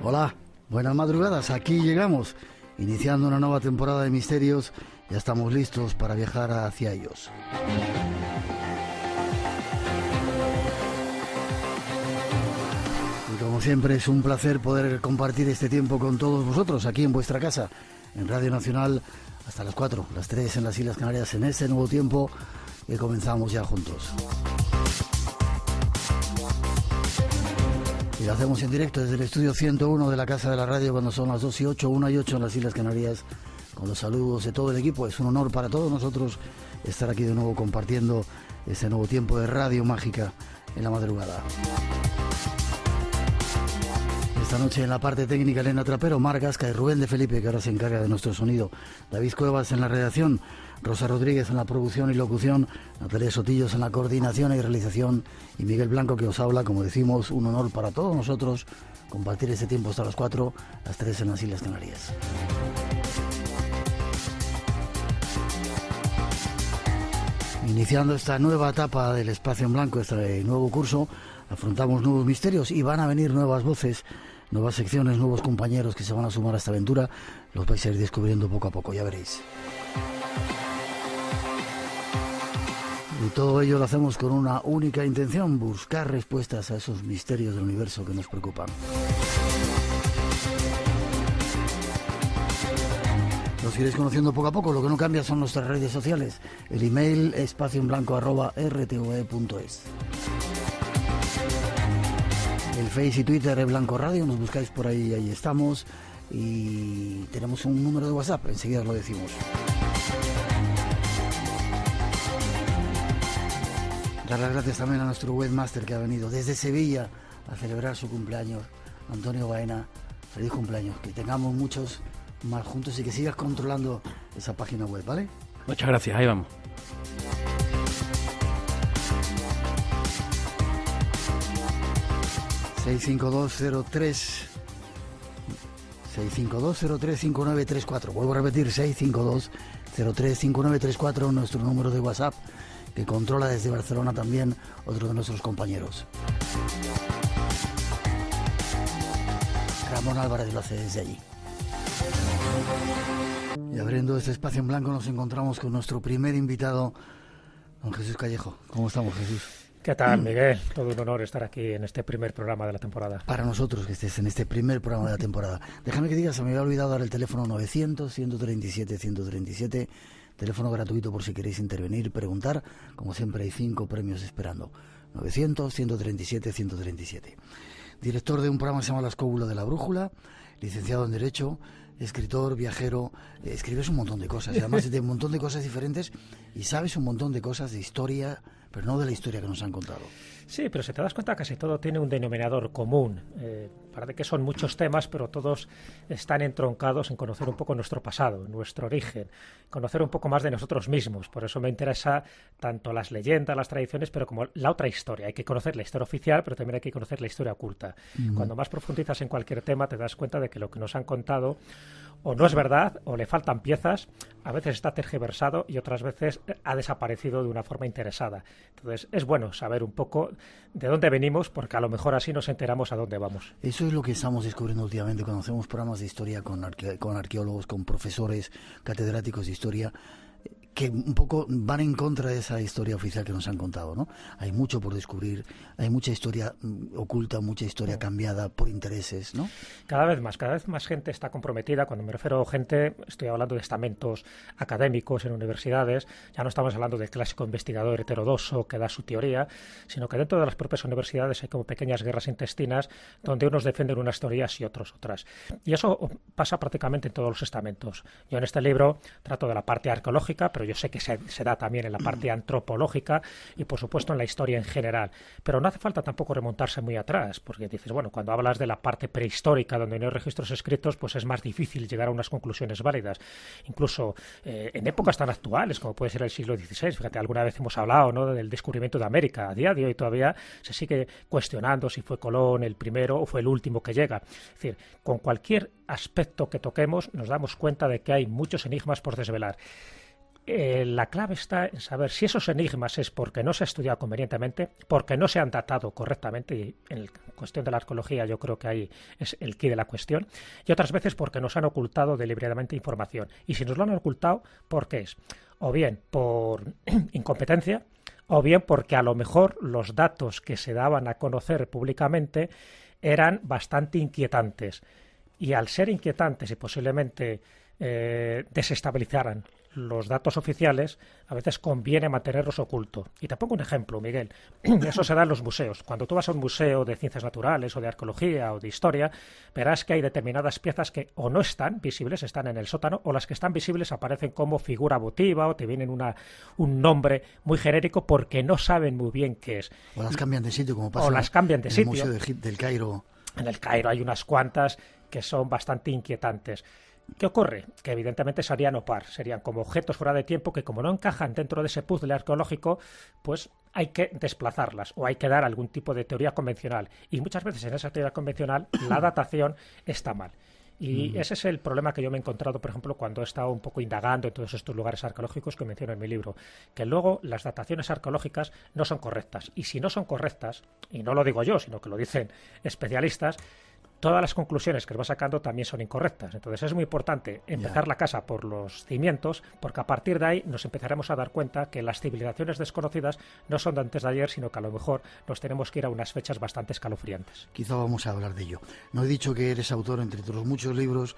Hola, buenas madrugadas, aquí llegamos, iniciando una nueva temporada de Misterios, ya estamos listos para viajar hacia ellos. Y como siempre es un placer poder compartir este tiempo con todos vosotros aquí en vuestra casa, en Radio Nacional, hasta las 4, las 3 en las Islas Canarias, en este nuevo tiempo que comenzamos ya juntos. Y lo hacemos en directo desde el estudio 101 de la Casa de la Radio cuando son las 2 y 8, 1 y 8 en las Islas Canarias, con los saludos de todo el equipo. Es un honor para todos nosotros estar aquí de nuevo compartiendo este nuevo tiempo de Radio Mágica en la madrugada. Esta noche en la parte técnica Elena Trapero, Mar Gasca y Rubén de Felipe, que ahora se encarga de nuestro sonido, David Cuevas en la redacción, Rosa Rodríguez en la producción y locución, Natalia Sotillos en la coordinación y realización y Miguel Blanco que os habla. Como decimos, un honor para todos nosotros compartir este tiempo hasta las 4, las 3 en las Islas Canarias. Iniciando esta nueva etapa del Espacio en Blanco, este nuevo curso, afrontamos nuevos misterios y van a venir nuevas voces, nuevas secciones, nuevos compañeros que se van a sumar a esta aventura. Los vais a ir descubriendo poco a poco, ya veréis. Y todo ello lo hacemos con una única intención: buscar respuestas a esos misterios del universo que nos preocupan. Los iréis conociendo poco a poco. Lo que no cambia son nuestras redes sociales. El email espacioenblanco@rtve.es. El Face y Twitter es Blanco Radio. Nos buscáis por ahí, ahí estamos. Y tenemos un número de WhatsApp, enseguida os lo decimos. Dar las gracias también a nuestro webmaster que ha venido desde Sevilla a celebrar su cumpleaños, Antonio Baena. Feliz cumpleaños, que tengamos muchos más juntos y que sigas controlando esa página web, ¿vale? Muchas gracias, ahí vamos. ...652-03-5934. Vuelvo a repetir, 652-03-5934, nuestro número de WhatsApp, que controla desde Barcelona también otro de nuestros compañeros. Ramón Álvarez lo hace desde allí. Y abriendo este espacio en blanco nos encontramos con nuestro primer invitado, don Jesús Callejo. ¿Cómo estamos, Jesús? ¿Qué tal, Miguel? Todo un honor estar aquí en este primer programa de la temporada. Para nosotros que estés en este primer programa de la temporada. Déjame que digas, se me había olvidado dar el teléfono 900-137-137, teléfono gratuito por si queréis intervenir, preguntar. Como siempre hay 5 premios esperando. 900-137-137. Director de un programa que se llama La Escóbula de la Brújula, licenciado en Derecho, escritor, viajero, escribes un montón de cosas, y además de un montón de cosas diferentes, y sabes un montón de cosas de historia, pero no de la historia que nos han contado. Sí, pero si te das cuenta, casi todo tiene un denominador común. Parece que son muchos temas, pero todos están entroncados en conocer un poco nuestro pasado, nuestro origen, conocer un poco más de nosotros mismos. Por eso me interesa tanto las leyendas, las tradiciones, pero como la otra historia. Hay que conocer la historia oficial, pero también hay que conocer la historia oculta. Cuando más profundizas en cualquier tema, te das cuenta de que lo que nos han contado o no es verdad, o le faltan piezas, a veces está tergiversado y otras veces ha desaparecido de una forma interesada. Entonces es bueno saber un poco de dónde venimos, porque a lo mejor así nos enteramos a dónde vamos. Eso es lo que estamos descubriendo últimamente cuando hacemos programas de historia con arqueólogos, con profesores, catedráticos de historia, que un poco van en contra de esa historia oficial que nos han contado, ¿no? Hay mucho por descubrir, hay mucha historia oculta, mucha historia cambiada por intereses, ¿no? Cada vez más gente está comprometida. Cuando me refiero a gente, estoy hablando de estamentos académicos en universidades. Ya no estamos hablando del clásico investigador heterodoxo que da su teoría, sino que dentro de las propias universidades hay como pequeñas guerras intestinas donde unos defienden unas teorías y otros otras. Y eso pasa prácticamente en todos los estamentos. Yo en este libro trato de la parte arqueológica, pero yo sé que se da también en la parte antropológica y, por supuesto, en la historia en general. Pero no hace falta tampoco remontarse muy atrás, porque dices, bueno, cuando hablas de la parte prehistórica, donde no hay registros escritos, pues es más difícil llegar a unas conclusiones válidas. Incluso en épocas tan actuales, como puede ser el siglo XVI, fíjate, alguna vez hemos hablado, ¿no?, del descubrimiento de América. A día de hoy todavía se sigue cuestionando si fue Colón el primero o fue el último que llega. Es decir, con cualquier aspecto que toquemos, nos damos cuenta de que hay muchos enigmas por desvelar. la clave está en saber si esos enigmas es porque no se ha estudiado convenientemente, porque no se han datado correctamente, y en cuestión de la arqueología yo creo que ahí es el quid de la cuestión, y otras veces porque nos han ocultado deliberadamente información. Y si nos lo han ocultado, ¿por qué es? O bien por incompetencia, o bien porque a lo mejor los datos que se daban a conocer públicamente eran bastante inquietantes. Y al ser inquietantes y posiblemente desestabilizaran los datos oficiales, a veces conviene mantenerlos ocultos. Y te pongo un ejemplo, Miguel. Eso se da en los museos. Cuando tú vas a un museo de ciencias naturales o de arqueología o de historia, verás que hay determinadas piezas que o no están visibles, están en el sótano, o las que están visibles aparecen como figura votiva o te vienen un nombre muy genérico porque no saben muy bien qué es. O las cambian de sitio, como pasa o las cambian de en sitio. el Museo del Cairo. En el Cairo hay unas cuantas que son bastante inquietantes. ¿Qué ocurre? Que evidentemente serían OPAR, serían como objetos fuera de tiempo que como no encajan dentro de ese puzzle arqueológico, pues hay que desplazarlas o hay que dar algún tipo de teoría convencional. Y muchas veces en esa teoría convencional la datación está mal. Y ese es el problema que yo me he encontrado, por ejemplo, cuando he estado un poco indagando en todos estos lugares arqueológicos que menciono en mi libro, que luego las dataciones arqueológicas no son correctas. Y si no son correctas, y no lo digo yo, sino que lo dicen especialistas, todas las conclusiones que va sacando también son incorrectas. Entonces es muy importante empezar la casa por los cimientos, porque a partir de ahí nos empezaremos a dar cuenta que las civilizaciones desconocidas no son de antes de ayer, sino que a lo mejor nos tenemos que ir a unas fechas bastante escalofriantes. Quizá vamos a hablar de ello. No he dicho que eres autor, entre otros muchos libros,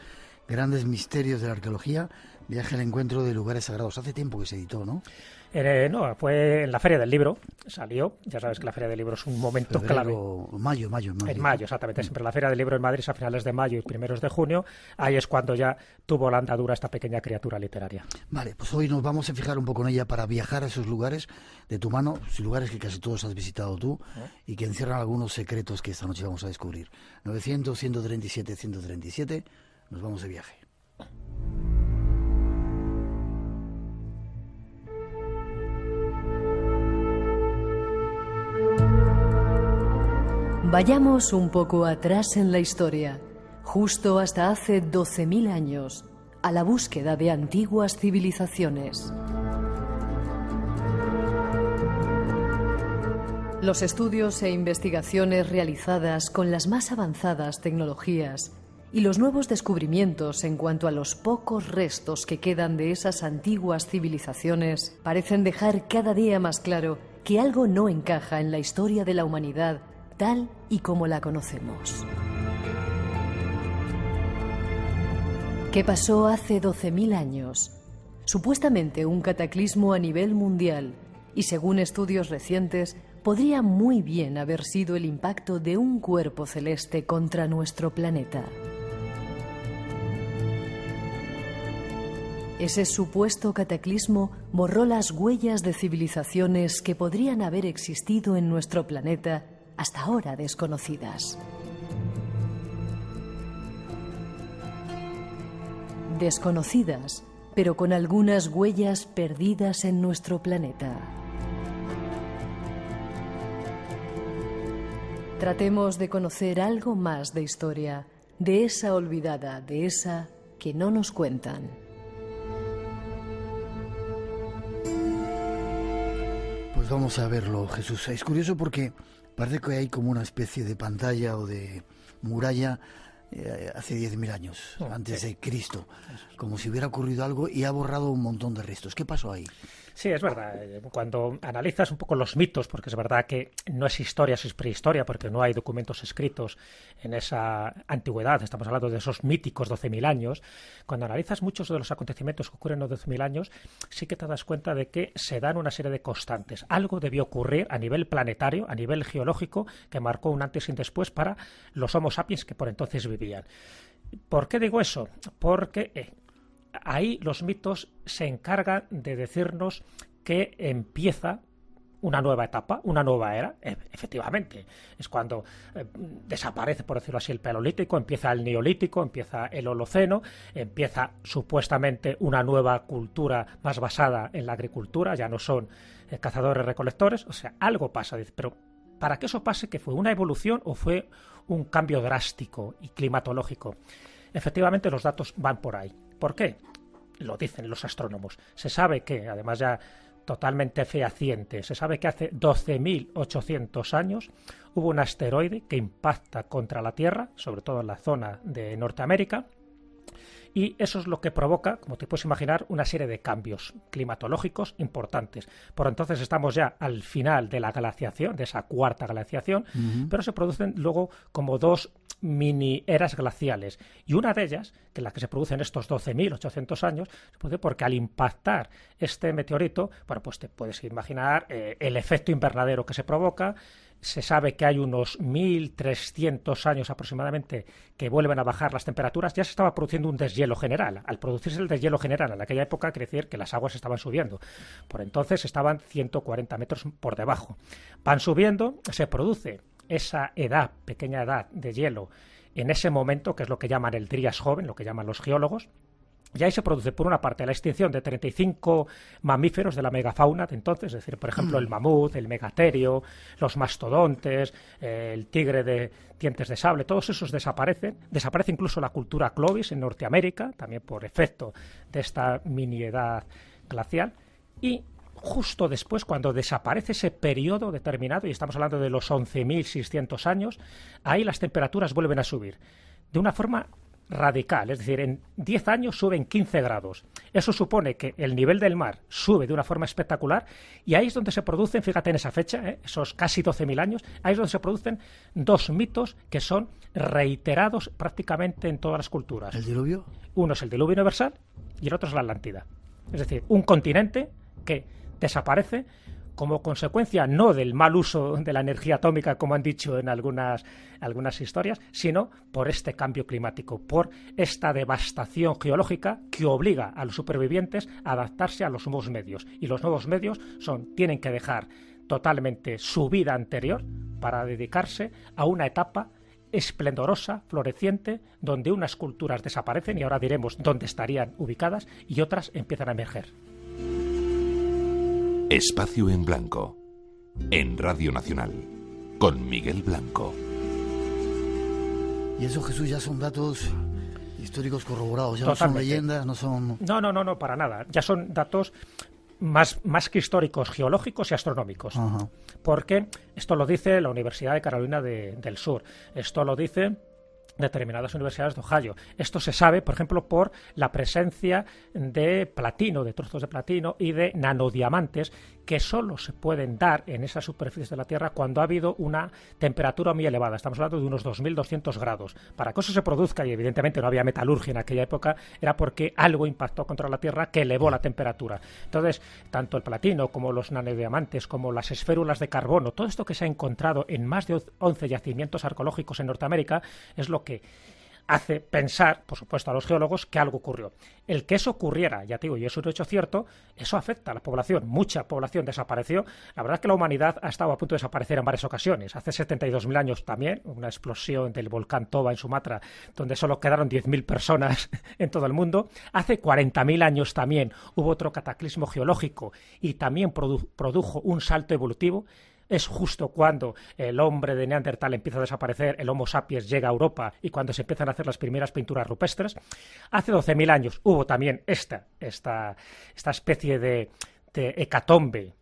Grandes Misterios de la Arqueología, Viaje al Encuentro de Lugares Sagrados. Hace tiempo que se editó, ¿no? No, fue en la Feria del Libro, salió. Ya sabes que la Feria del Libro es un momento clave. Mayo. En mayo, exactamente. Siempre la Feria del Libro en Madrid es a finales de mayo y primeros de junio. Ahí es cuando ya tuvo la andadura esta pequeña criatura literaria. Vale, pues hoy nos vamos a fijar un poco en ella para viajar a esos lugares de tu mano, lugares que casi todos has visitado tú y que encierran algunos secretos que esta noche vamos a descubrir. 900, 137, 137, nos vamos de viaje. Vayamos un poco atrás en la historia, justo hasta hace 12.000 años, a la búsqueda de antiguas civilizaciones. Los estudios e investigaciones realizadas con las más avanzadas tecnologías y los nuevos descubrimientos en cuanto a los pocos restos que quedan de esas antiguas civilizaciones parecen dejar cada día más claro que algo no encaja en la historia de la humanidad tal y como la conocemos. ¿Qué pasó hace 12.000 años? Supuestamente un cataclismo a nivel mundial y, según estudios recientes, podría muy bien haber sido el impacto de un cuerpo celeste contra nuestro planeta. Ese supuesto cataclismo borró las huellas de civilizaciones que podrían haber existido en nuestro planeta hasta ahora desconocidas. Desconocidas, pero con algunas huellas perdidas en nuestro planeta. Tratemos de conocer algo más de historia, de esa olvidada, de esa que no nos cuentan. Pues vamos a verlo, Jesús. Es curioso porque parece que hay como una especie de pantalla o de muralla hace 10.000 años, antes de Cristo, como si hubiera ocurrido algo y ha borrado un montón de restos. ¿Qué pasó ahí? Sí, es verdad. Cuando analizas un poco los mitos, porque es verdad que no es historia, es prehistoria, porque no hay documentos escritos en esa antigüedad, estamos hablando de esos míticos 12.000 años, cuando analizas muchos de los acontecimientos que ocurren en los 12.000 años, sí que te das cuenta de que se dan una serie de constantes. Algo debió ocurrir a nivel planetario, a nivel geológico, que marcó un antes y un después para los Homo sapiens que por entonces vivían. ¿Por qué digo eso? Porque ahí los mitos se encargan de decirnos que empieza una nueva etapa, una nueva era. Efectivamente, es cuando desaparece, por decirlo así, el Paleolítico, empieza el Neolítico, empieza el Holoceno, empieza supuestamente una nueva cultura más basada en la agricultura, ya no son cazadores-recolectores, o sea, algo pasa, pero para que eso pase, ¿que fue una evolución o fue un cambio drástico y climatológico? Efectivamente, los datos van por ahí. ¿Por qué? lo dicen los astrónomos. Se sabe que, además ya totalmente fehaciente, se sabe que hace 12.800 años hubo un asteroide que impacta contra la Tierra, sobre todo en la zona de Norteamérica, y eso es lo que provoca, como te puedes imaginar, una serie de cambios climatológicos importantes. Por entonces estamos ya al final de la glaciación, de esa cuarta glaciación, pero se producen luego como dos mini eras glaciales. Y una de ellas, que es la que se produce en estos 12.800 años, se produce porque al impactar este meteorito, bueno, pues te puedes imaginar el efecto invernadero que se provoca. Se sabe que hay unos 1.300 años aproximadamente que vuelven a bajar las temperaturas. Ya se estaba produciendo un deshielo general. Al producirse el deshielo general en aquella época, quiere decir que las aguas estaban subiendo. Por entonces estaban 140 metros por debajo. Van subiendo, se produce esa edad, pequeña edad de hielo en ese momento, que es lo que llaman el Drías joven, lo que llaman los geólogos. Y ahí se produce, por una parte, la extinción de 35 mamíferos de la megafauna de entonces, es decir, por ejemplo, el mamut, el megaterio, los mastodontes, el tigre de dientes de sable, todos esos desaparecen. Desaparece incluso la cultura Clovis en Norteamérica, también por efecto de esta mini edad glacial. Y justo después, cuando desaparece ese periodo determinado, y estamos hablando de los 11.600 años, ahí las temperaturas vuelven a subir de una forma radical, es decir, en 10 años suben 15 grados. Eso supone que el nivel del mar sube de una forma espectacular y ahí es donde se producen, fíjate en esa fecha, esos casi 12.000 años, ahí es donde se producen dos mitos que son reiterados prácticamente en todas las culturas. ¿El diluvio? Uno es el diluvio universal y el otro es la Atlántida. Es decir, un continente que desaparece como consecuencia no del mal uso de la energía atómica, como han dicho en algunas historias, sino por este cambio climático, por esta devastación geológica que obliga a los supervivientes a adaptarse a los nuevos medios. Y los nuevos medios tienen que dejar totalmente su vida anterior para dedicarse a una etapa esplendorosa, floreciente, donde unas culturas desaparecen, y ahora diremos dónde estarían ubicadas, y otras empiezan a emerger. Espacio en Blanco, en Radio Nacional, con Miguel Blanco. Y eso, Jesús, ya son datos históricos corroborados, ya Totalmente. No son leyendas, no son... No, para nada. Ya son datos más que históricos, geológicos y astronómicos. Ajá. Porque esto lo dice la Universidad de Carolina del Sur, esto lo dice determinadas universidades de Ohio. Esto se sabe, por ejemplo, por la presencia de platino, de trozos de platino y de nanodiamantes que solo se pueden dar en esas superficies de la Tierra cuando ha habido una temperatura muy elevada. Estamos hablando de unos 2.200 grados. Para que eso se produzca, y evidentemente no había metalurgia en aquella época, era porque algo impactó contra la Tierra que elevó la temperatura. Entonces, tanto el platino como los nanodiamantes, como las esférulas de carbono, todo esto que se ha encontrado en más de 11 yacimientos arqueológicos en Norteamérica es lo que hace pensar, por supuesto, a los geólogos que algo ocurrió. El que eso ocurriera, ya te digo, y es un hecho cierto, eso afecta a la población. Mucha población desapareció. La verdad es que la humanidad ha estado a punto de desaparecer en varias ocasiones. Hace 72.000 años también, una explosión del volcán Toba en Sumatra, donde solo quedaron 10.000 personas en todo el mundo. Hace 40.000 años también hubo otro cataclismo geológico y también produjo un salto evolutivo. Es justo cuando el hombre de Neandertal empieza a desaparecer, el Homo sapiens llega a Europa y cuando se empiezan a hacer las primeras pinturas rupestres. Hace 12.000 años hubo también esta especie de hecatombe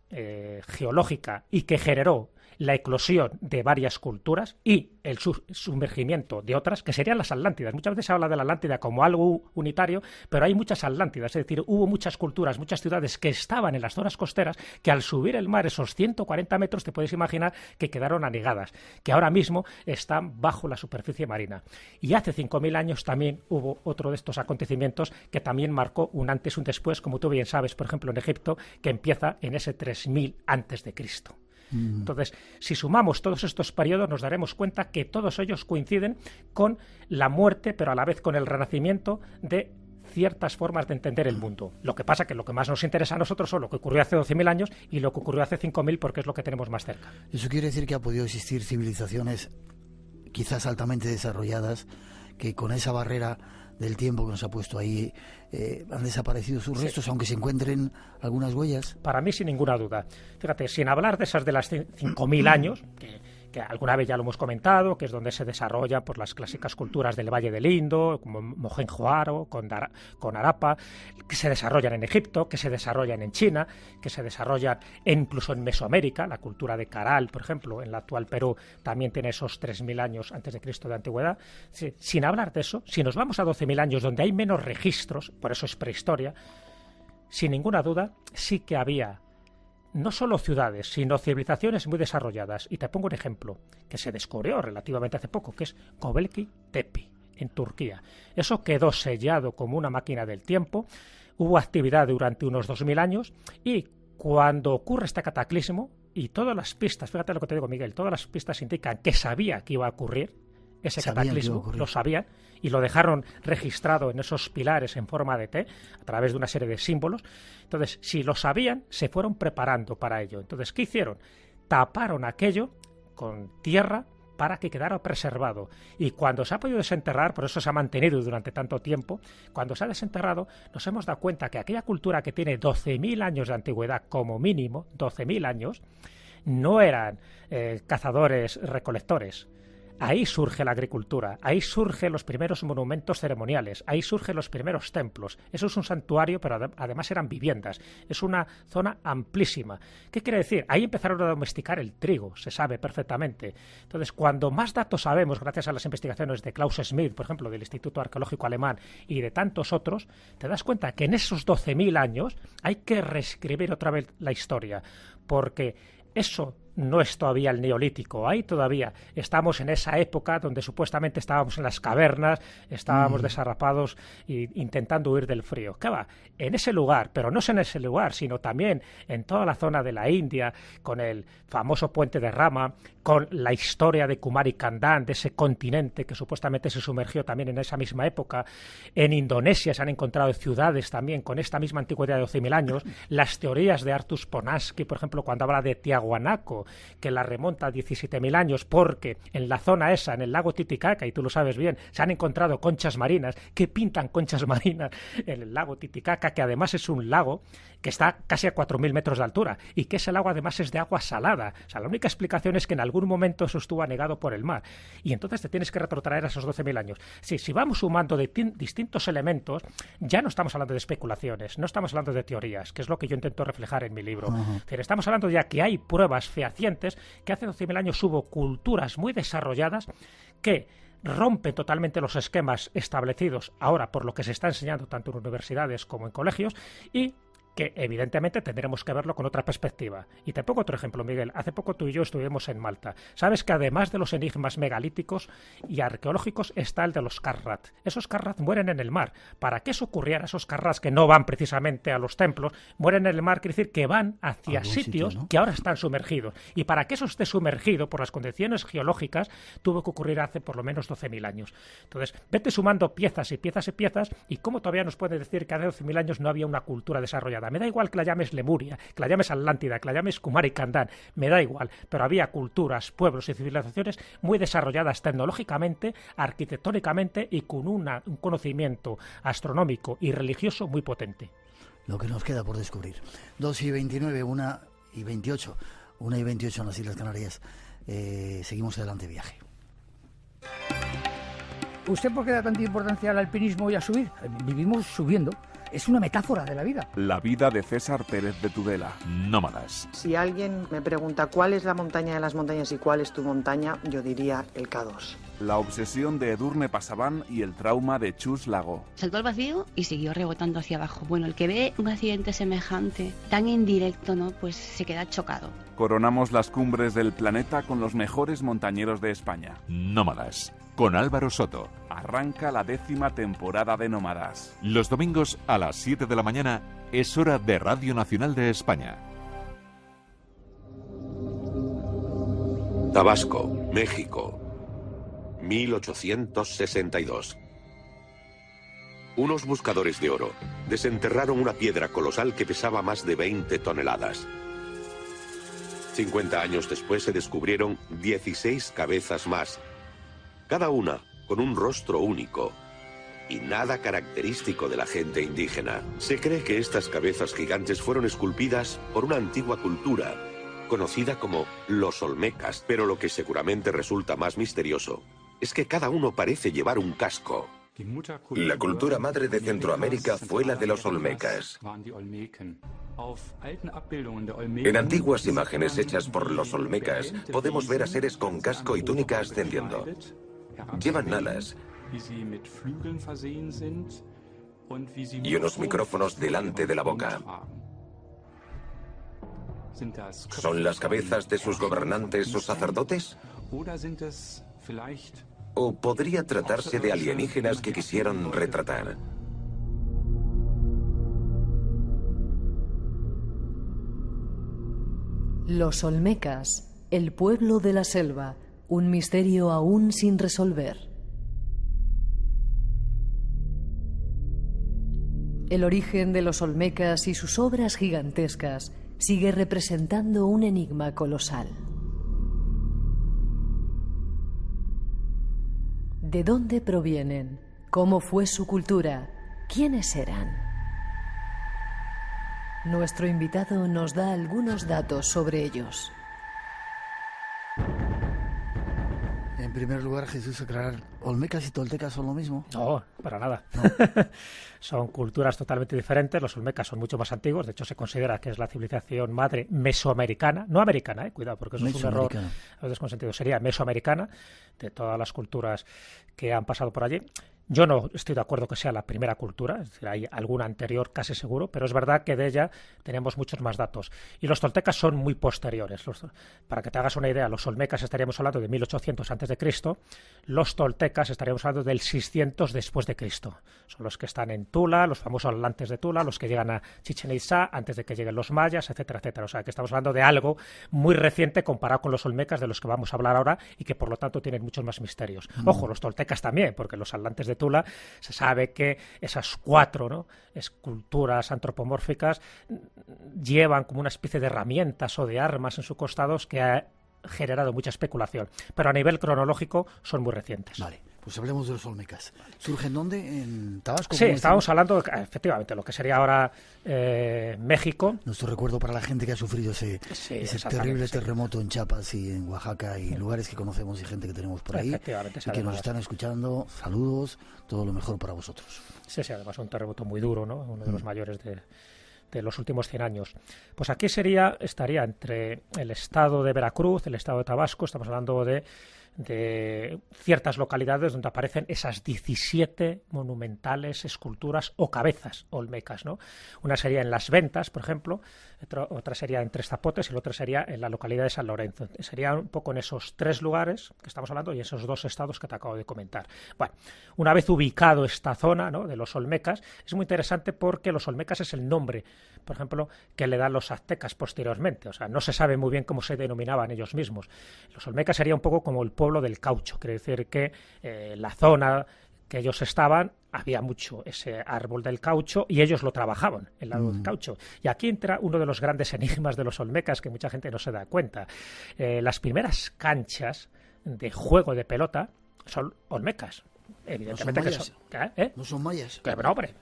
geológica y que generó la eclosión de varias culturas y el sumergimiento de otras, que serían las Atlántidas. Muchas veces se habla de la Atlántida como algo unitario, pero hay muchas Atlántidas, es decir, hubo muchas culturas, muchas ciudades que estaban en las zonas costeras, que al subir el mar esos 140 metros, te puedes imaginar que quedaron anegadas, que ahora mismo están bajo la superficie marina. Y hace 5.000 años también hubo otro de estos acontecimientos que también marcó un antes y un después, como tú bien sabes, por ejemplo, en Egipto, que empieza en ese 3.000 antes de Cristo. Entonces, si sumamos todos estos periodos, nos daremos cuenta que todos ellos coinciden con la muerte, pero a la vez con el renacimiento de ciertas formas de entender el mundo. Lo que pasa que lo que más nos interesa a nosotros son lo que ocurrió hace 12.000 años y lo que ocurrió hace 5.000 porque es lo que tenemos más cerca. Eso quiere decir que ha podido existir civilizaciones quizás altamente desarrolladas que con esa barrera del tiempo que nos ha puesto ahí han desaparecido sus restos, aunque se encuentren algunas huellas. Para mí, sin ninguna duda. Fíjate, sin hablar de esas de las 5.000 años, que alguna vez ya lo hemos comentado, que es donde se desarrollan pues, las clásicas culturas del Valle del Indo, como Mohenjo-Daro, con Harappa, que se desarrollan en Egipto, que se desarrollan en China, que se desarrollan incluso en Mesoamérica. La cultura de Caral, por ejemplo, en la actual Perú, también tiene esos 3.000 años antes de Cristo de antigüedad. Sí, sin hablar de eso, si nos vamos a 12.000 años, donde hay menos registros, por eso es prehistoria, sin ninguna duda, sí que había no solo ciudades, sino civilizaciones muy desarrolladas. Y te pongo un ejemplo que se descubrió relativamente hace poco, que es Göbekli Tepe, en Turquía. Eso quedó sellado como una máquina del tiempo, hubo actividad durante unos 2.000 años, y cuando ocurre este cataclismo, y todas las pistas, fíjate lo que te digo, Miguel, todas las pistas indican que sabía que iba a ocurrir ese cataclismo, lo sabían, y lo dejaron registrado en esos pilares en forma de T, a través de una serie de símbolos. Entonces, si lo sabían, se fueron preparando para ello. Entonces, ¿qué hicieron? Taparon aquello con tierra para que quedara preservado. Y cuando se ha podido desenterrar, por eso se ha mantenido durante tanto tiempo, cuando se ha desenterrado, nos hemos dado cuenta que aquella cultura que tiene 12.000 años de antigüedad, como mínimo, 12.000 años, no eran cazadores-recolectores. Ahí surge la agricultura, ahí surgen los primeros monumentos ceremoniales, ahí surgen los primeros templos. Eso es un santuario, pero además eran viviendas. Es una zona amplísima. ¿Qué quiere decir? Ahí empezaron a domesticar el trigo, se sabe perfectamente. Entonces, cuando más datos sabemos, gracias a las investigaciones de Klaus Schmidt, por ejemplo, del Instituto Arqueológico Alemán, y de tantos otros, te das cuenta que en esos 12.000 años hay que reescribir otra vez la historia, porque eso no es todavía el Neolítico. Ahí todavía estamos en esa época donde supuestamente estábamos en las cavernas, estábamos desarrapados e intentando huir del frío. ¿Qué va? En ese lugar, pero no es en ese lugar, sino también en toda la zona de la India, con el famoso puente de Rama, con la historia de Kumari Kandán, de ese continente que supuestamente se sumergió también en esa misma época. En Indonesia se han encontrado ciudades también con esta misma antigüedad de 12.000 años. Las teorías de Arthur Ponansky, por ejemplo, cuando habla de Tiahuanaco, que la remonta a 17.000 años, porque en la zona esa, en el lago Titicaca, y tú lo sabes bien, se han encontrado conchas marinas. ¿Qué pintan conchas marinas en el lago Titicaca? Que además es un lago que está casi a 4.000 metros de altura, y que ese lago además es de agua salada. O sea, la única explicación es que en algún momento eso estuvo anegado por el mar, y entonces te tienes que retrotraer a esos 12.000 años. Sí, si vamos sumando distintos elementos, ya no estamos hablando de especulaciones, no estamos hablando de teorías, que es lo que yo intento reflejar en mi libro. Pero estamos hablando ya que hay pruebas fehacientes que hace 12.000 años hubo culturas muy desarrolladas que rompen totalmente los esquemas establecidos ahora por lo que se está enseñando tanto en universidades como en colegios, y que evidentemente tendremos que verlo con otra perspectiva. Y te pongo otro ejemplo, Miguel. Hace poco tú y yo estuvimos en Malta. Sabes que además de los enigmas megalíticos y arqueológicos está el de los Karrat. Esos Karrat mueren en el mar. Para que eso ocurriera, esos Karrat que no van precisamente a los templos, mueren en el mar, quiere decir que van hacia sitios ¿no? que ahora están sumergidos. Y para que eso esté sumergido por las condiciones geológicas, tuvo que ocurrir hace por lo menos 12.000 años. Entonces, vete sumando piezas y piezas y piezas, y cómo todavía nos puede decir que hace 12.000 años no había una cultura desarrollada. Me da igual que la llames Lemuria, que la llames Atlántida, que la llames Kumari Kandán, me da igual, pero había culturas, pueblos y civilizaciones muy desarrolladas tecnológicamente, arquitectónicamente y con un conocimiento astronómico y religioso muy potente. Lo que nos queda por descubrir. 2:29, 1:28, 1:28 en las Islas Canarias. Seguimos adelante viaje. ¿Usted por qué da tanta importancia al alpinismo y a subir? Vivimos subiendo. Es una metáfora de la vida. La vida de César Pérez de Tudela. Nómadas. Si alguien me pregunta cuál es la montaña de las montañas y cuál es tu montaña, yo diría el K2. La obsesión de Edurne Pasaban y el trauma de Chus Lago. Saltó al vacío y siguió rebotando hacia abajo. Bueno, el que ve un accidente semejante, tan indirecto, ¿no? Pues se queda chocado. Coronamos las cumbres del planeta con los mejores montañeros de España. Nómadas. Con Álvaro Soto. Arranca la 10ª temporada de Nómadas. Los domingos a las 7 de la mañana es hora de Radio Nacional de España. Tabasco, México, 1862. Unos buscadores de oro desenterraron una piedra colosal que pesaba más de 20 toneladas. 50 años después se descubrieron 16 cabezas más, cada una con un rostro único y nada característico de la gente indígena. Se cree que estas cabezas gigantes fueron esculpidas por una antigua cultura conocida como los olmecas, pero lo que seguramente resulta más misterioso es que cada uno parece llevar un casco. La cultura madre de Centroamérica fue la de los olmecas. En antiguas imágenes hechas por los olmecas podemos ver a seres con casco y túnica ascendiendo. Llevan alas y unos micrófonos delante de la boca. ¿Son las cabezas de sus gobernantes o sacerdotes? ¿O podría tratarse de alienígenas que quisieron retratar? Los olmecas, el pueblo de la selva, un misterio aún sin resolver. El origen de los olmecas y sus obras gigantescas sigue representando un enigma colosal. ¿De dónde provienen? ¿Cómo fue su cultura? ¿Quiénes eran? Nuestro invitado nos da algunos datos sobre ellos. En primer lugar, Jesús, aclarar, ¿olmecas y toltecas son lo mismo? No, para nada. No. Son culturas totalmente diferentes. Los olmecas son mucho más antiguos. De hecho, se considera que es la civilización madre mesoamericana. No americana, cuidado, porque eso es un error a veces con sentido. Sería mesoamericana, de todas las culturas que han pasado por allí. Yo no estoy de acuerdo que sea la primera cultura, es decir, hay alguna anterior casi seguro, pero es verdad que de ella tenemos muchos más datos. Y los toltecas son muy posteriores. Para que te hagas una idea, los olmecas estaríamos hablando de 1800 a.C., los toltecas estaríamos hablando del 600 después de Cristo. Son los que están en Tula, los famosos atlantes de Tula, los que llegan a Chichén Itzá antes de que lleguen los mayas, etcétera, etcétera. O sea, que estamos hablando de algo muy reciente comparado con los olmecas de los que vamos a hablar ahora y que por lo tanto tienen muchos más misterios. Ojo, los toltecas también, porque los atlantes de Tula se sabe que esas 4 esculturas antropomórficas llevan como una especie de herramientas o de armas en sus costados que ha generado mucha especulación, pero a nivel cronológico son muy recientes. Vale, pues hablemos de los olmecas. ¿Surgen dónde? ¿En Tabasco? Sí, estábamos hablando, efectivamente, lo que sería ahora México. Nuestro recuerdo para la gente que ha sufrido ese terrible terremoto en Chiapas y en Oaxaca y lugares que conocemos y gente que tenemos por ahí y que nos están escuchando. Saludos, todo lo mejor para vosotros. Sí, además un terremoto muy duro, ¿no? Uno de los mayores de los últimos 100 años. Pues aquí estaría entre el estado de Veracruz, el estado de Tabasco, estamos hablando de ciertas localidades donde aparecen esas 17 monumentales esculturas o cabezas olmecas, ¿no? Una sería en Las Ventas, por ejemplo, otra sería en Tres Zapotes y la otra sería en la localidad de San Lorenzo. Sería un poco en esos 3 lugares que estamos hablando y esos 2 estados que te acabo de comentar. Bueno, una vez ubicado esta zona, ¿no?, de los olmecas, es muy interesante porque los olmecas es el nombre, por ejemplo, que le dan los aztecas posteriormente. O sea, no se sabe muy bien cómo se denominaban ellos mismos. Los olmecas sería un poco como el pueblo del caucho, quiere decir que la zona que ellos estaban, había mucho ese árbol del caucho y ellos lo trabajaban, el árbol del caucho. Y aquí entra uno de los grandes enigmas de los olmecas que mucha gente no se da cuenta. Las primeras canchas de juego de pelota son olmecas. Evidentemente no son mayas. Que son, no son mayas. Pero, hombre,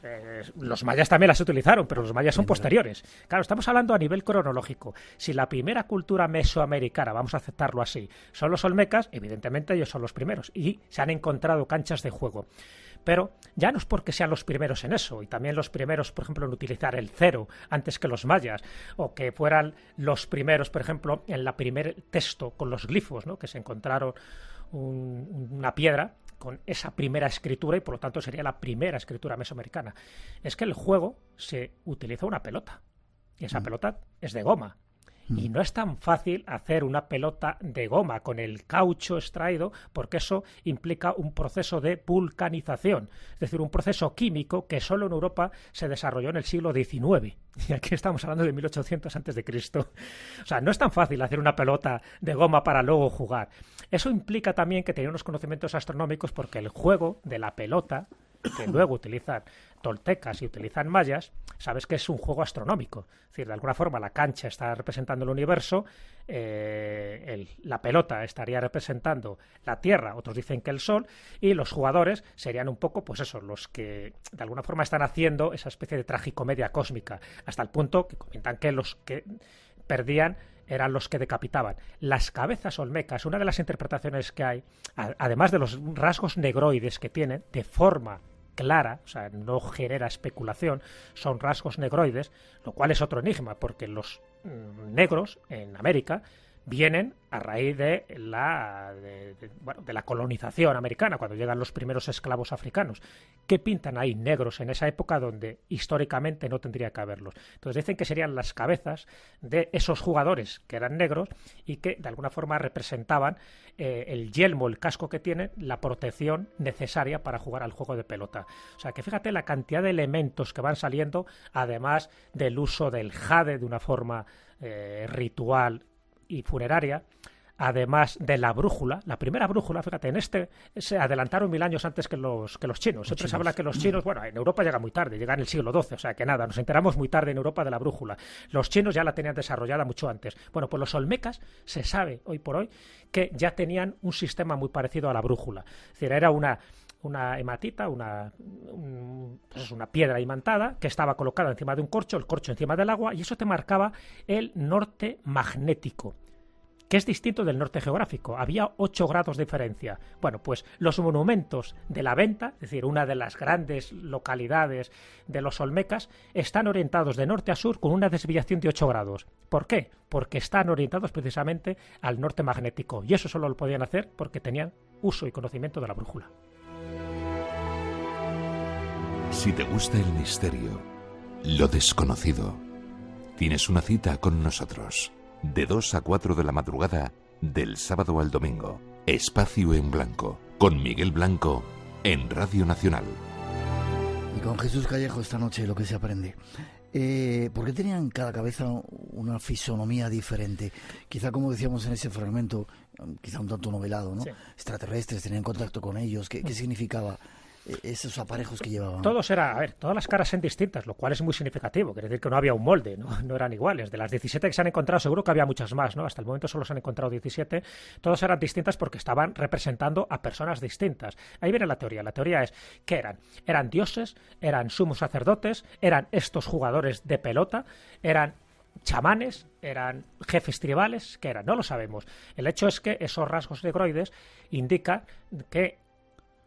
los mayas también las utilizaron, pero los mayas son posteriores. Claro, estamos hablando a nivel cronológico. Si la primera cultura mesoamericana, vamos a aceptarlo así, son los olmecas, evidentemente ellos son los primeros y se han encontrado canchas de juego. Pero ya no es porque sean los primeros en eso, y también los primeros, por ejemplo, en utilizar el cero antes que los mayas, o que fueran los primeros, por ejemplo, en la primer texto con los glifos, ¿no?, que se encontraron una piedra con esa primera escritura y por lo tanto sería la primera escritura mesoamericana. Es que el juego se utiliza una pelota y esa pelota es de goma. Y no es tan fácil hacer una pelota de goma con el caucho extraído porque eso implica un proceso de vulcanización, es decir, un proceso químico que solo en Europa se desarrolló en el siglo XIX. Y aquí estamos hablando de 1800 a.C. O sea, no es tan fácil hacer una pelota de goma para luego jugar. Eso implica también que tenía unos conocimientos astronómicos porque el juego de la pelota, que luego utilizan toltecas y utilizan mayas, sabes que es un juego astronómico. Es decir, de alguna forma la cancha está representando el universo, la pelota estaría representando la Tierra, otros dicen que el Sol, y los jugadores serían un poco, pues eso, los que de alguna forma están haciendo esa especie de tragicomedia cósmica, hasta el punto que comentan que los que perdían eran los que decapitaban. Las cabezas olmecas, una de las interpretaciones que hay, además de los rasgos negroides que tienen, de forma clara, o sea, no genera especulación, son rasgos negroides, lo cual es otro enigma, porque los negros en América vienen a raíz de la colonización americana, cuando llegan los primeros esclavos africanos. ¿Qué pintan ahí negros en esa época donde históricamente no tendría que haberlos? Entonces dicen que serían las cabezas de esos jugadores que eran negros y que de alguna forma representaban el yelmo, el casco que tienen, la protección necesaria para jugar al juego de pelota. O sea que fíjate la cantidad de elementos que van saliendo, además del uso del jade de una forma ritual y funeraria, además de la brújula. La primera brújula, fíjate, se adelantaron 1000 años antes que los chinos. Siempre se habla que los chinos, bueno, en Europa llega muy tarde, llega en el siglo XII, o sea que nada, nos enteramos muy tarde en Europa de la brújula. Los chinos ya la tenían desarrollada mucho antes. Bueno, pues los olmecas, se sabe hoy por hoy que ya tenían un sistema muy parecido a la brújula. Es decir, era una hematita, una piedra imantada que estaba colocada encima de un corcho, el corcho encima del agua, y eso te marcaba el norte magnético, que es distinto del norte geográfico. Había 8 grados de diferencia. Bueno, pues los monumentos de la Venta, es decir, una de las grandes localidades de los olmecas, están orientados de norte a sur con una desviación de 8 grados. ¿Por qué? Porque están orientados precisamente al norte magnético, y eso solo lo podían hacer porque tenían uso y conocimiento de la brújula. Si te gusta el misterio, lo desconocido, tienes una cita con nosotros. De 2 a 4 de la madrugada, del sábado al domingo. Espacio en Blanco, con Miguel Blanco, en Radio Nacional. Y con Jesús Callejo esta noche lo que se aprende. ¿Por qué tenían cada cabeza una fisonomía diferente? Quizá, como decíamos en ese fragmento, quizá un tanto novelado, ¿no? Sí. Extraterrestres, tenían contacto con ellos. ¿Qué significaba esos aparejos que llevaban? Todas las caras eran distintas, lo cual es muy significativo. Quiere decir que no había un molde, no eran iguales. De las 17 que se han encontrado, seguro que había muchas más, ¿no? Hasta el momento solo se han encontrado 17. Todas eran distintas porque estaban representando a personas distintas. Ahí viene la teoría. La teoría es, ¿qué eran? ¿Eran dioses? ¿Eran sumos sacerdotes? ¿Eran estos jugadores de pelota? ¿Eran chamanes? ¿Eran jefes tribales? ¿Qué eran? No lo sabemos. El hecho es que esos rasgos negroides indican que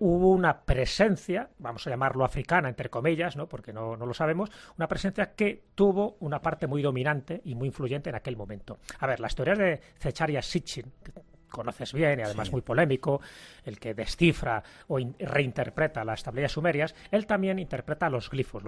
hubo una presencia, vamos a llamarlo africana, entre comillas, ¿no? Porque no lo sabemos, una presencia que tuvo una parte muy dominante y muy influyente en aquel momento. A ver, las teorías de Zecharia Sitchin, que conoces bien y además sí, muy polémico, el que descifra o reinterpreta las tablillas sumerias, él también interpreta los glifos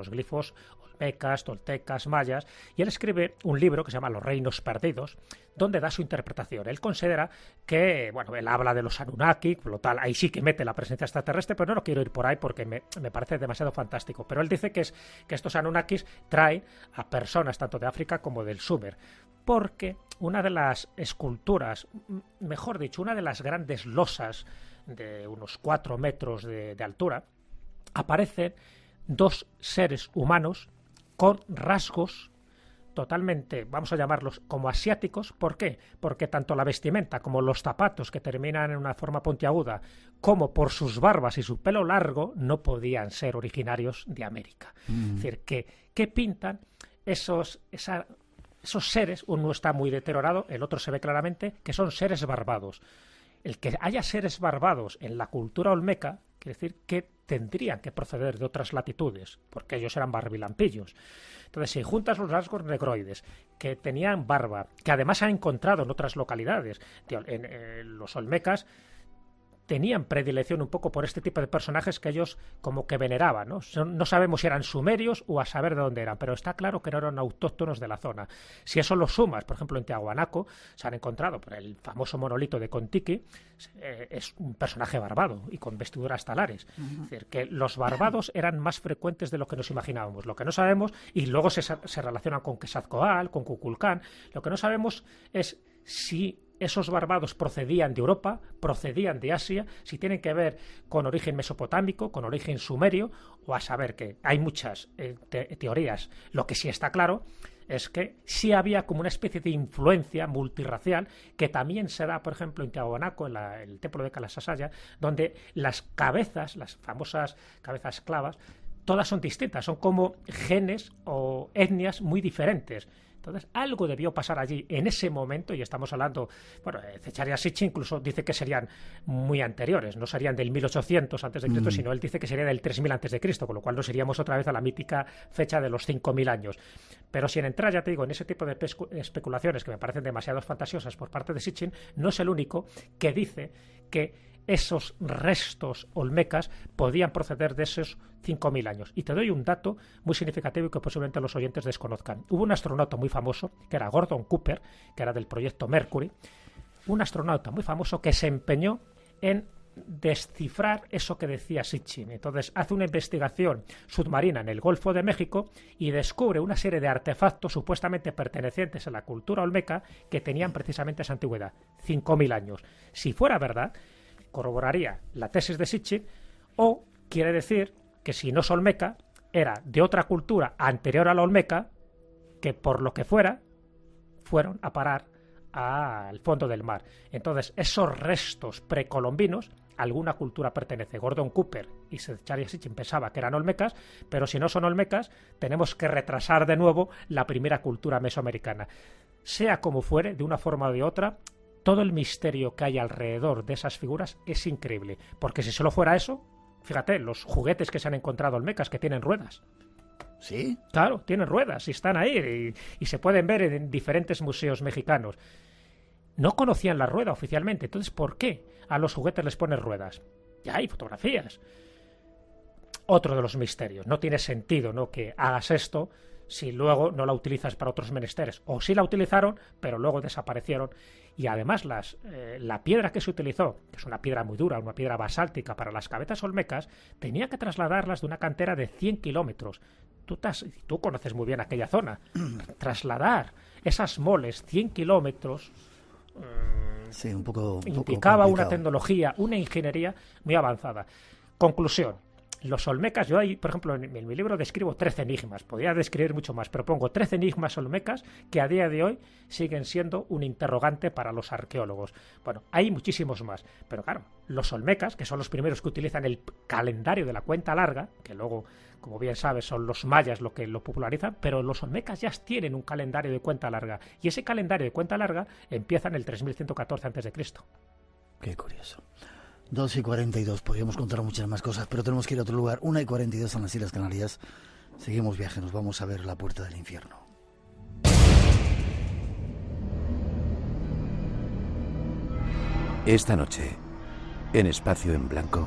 olmecas, toltecas, mayas, y él escribe un libro que se llama Los Reinos Perdidos, donde da su interpretación. Él considera que, bueno, él habla de los Anunnaki, por lo tal, ahí sí que mete la presencia extraterrestre, pero no quiero ir por ahí porque me parece demasiado fantástico. Pero él dice que estos Anunnakis traen a personas tanto de África como del Sumer, porque una de las esculturas, mejor dicho, una de las grandes losas de unos 4 metros de altura, aparecen 2 seres humanos con rasgos totalmente, vamos a llamarlos como asiáticos. ¿Por qué? Porque tanto la vestimenta como los zapatos, que terminan en una forma puntiaguda, como por sus barbas y su pelo largo, no podían ser originarios de América. Es decir, ¿qué pintan esos seres? Uno está muy deteriorado, el otro se ve claramente que son seres barbados. El que haya seres barbados en la cultura olmeca quiere decir que tendrían que proceder de otras latitudes, porque ellos eran barbilampillos. Entonces, si juntas los rasgos negroides, que tenían barba, que además se han encontrado en otras localidades, los olmecas tenían predilección un poco por este tipo de personajes que ellos como que veneraban, ¿no? No sabemos si eran sumerios o a saber de dónde eran, pero está claro que no eran autóctonos de la zona. Si eso lo sumas, por ejemplo, en Tiahuanaco se han encontrado por el famoso monolito de Contiki, es un personaje barbado y con vestiduras talares. Es decir, que los barbados eran más frecuentes de lo que nos imaginábamos. Lo que no sabemos, y luego se relacionan con Quetzalcóatl, con Kukulcán, lo que no sabemos es si esos barbados procedían de Europa, procedían de Asia, si tienen que ver con origen mesopotámico, con origen sumerio, o a saber que hay muchas teorías. Lo que sí está claro es que sí había como una especie de influencia multirracial que también se da, por ejemplo, en Tiahuanaco, en el templo de Kalasasaya, donde las cabezas, las famosas cabezas clavas, todas son distintas, son como genes o etnias muy diferentes. Entonces, algo debió pasar allí en ese momento, y estamos hablando, bueno, Zecharia Sitchin incluso dice que serían muy anteriores, no serían del 1800 a.C., sino él dice que sería del 3000 a.C., con lo cual nos iríamos otra vez a la mítica fecha de los 5000 años. Pero sin entrar, ya te digo, en ese tipo de especulaciones que me parecen demasiado fantasiosas por parte de Sitchin, no es el único que dice que esos restos olmecas podían proceder de esos 5000 años. Y te doy un dato muy significativo y que posiblemente los oyentes desconozcan. Hubo un astronauta muy famoso, que era Gordon Cooper, que era del proyecto Mercury, un astronauta muy famoso que se empeñó en descifrar eso que decía Sitchin. Entonces hace una investigación submarina en el Golfo de México y descubre una serie de artefactos supuestamente pertenecientes a la cultura olmeca que tenían precisamente esa antigüedad, 5000 años. Si fuera verdad, corroboraría la tesis de Sitchin, o quiere decir que si no es olmeca, era de otra cultura anterior a la olmeca que por lo que fuera fueron a parar al fondo del mar. Entonces esos restos precolombinos, alguna cultura pertenece. Gordon Cooper y Zecharia Sitchin pensaba que eran olmecas, pero si no son olmecas tenemos que retrasar de nuevo la primera cultura mesoamericana. Sea como fuere, de una forma o de otra, todo el misterio que hay alrededor de esas figuras es increíble, porque si solo fuera eso, fíjate, los juguetes que se han encontrado olmecas que tienen ruedas. ¿Sí? Claro, tienen ruedas y están ahí y se pueden ver en diferentes museos mexicanos. No conocían la rueda oficialmente, entonces ¿por qué a los juguetes les ponen ruedas? Ya hay fotografías. Otro de los misterios. No tiene sentido, ¿no?, que hagas esto si luego no la utilizas para otros menesteres. O sí la utilizaron, pero luego desaparecieron. Y además la piedra que se utilizó, que es una piedra muy dura, una piedra basáltica para las cabezas olmecas, tenía que trasladarlas de una cantera de 100 kilómetros. Tú conoces muy bien aquella zona. Trasladar esas moles 100 kilómetros sí, un poco implicaba complicado. una tecnología, una ingeniería muy avanzada. Conclusión. Los olmecas, yo ahí, por ejemplo, en mi libro describo 13 enigmas, podría describir mucho más, pero pongo 13 enigmas olmecas que a día de hoy siguen siendo un interrogante para los arqueólogos. Bueno, hay muchísimos más, pero claro, los olmecas, que son los primeros que utilizan el calendario de la cuenta larga, que luego, como bien sabes, son los mayas lo que lo popularizan, pero los olmecas ya tienen un calendario de cuenta larga, y ese calendario de cuenta larga empieza en el 3114 a.C. Qué curioso. 2:42, podríamos contar muchas más cosas, pero tenemos que ir a otro lugar. 1:42 en las Islas Canarias. Seguimos viaje, nos vamos a ver la puerta del infierno. Esta noche, en Espacio en Blanco.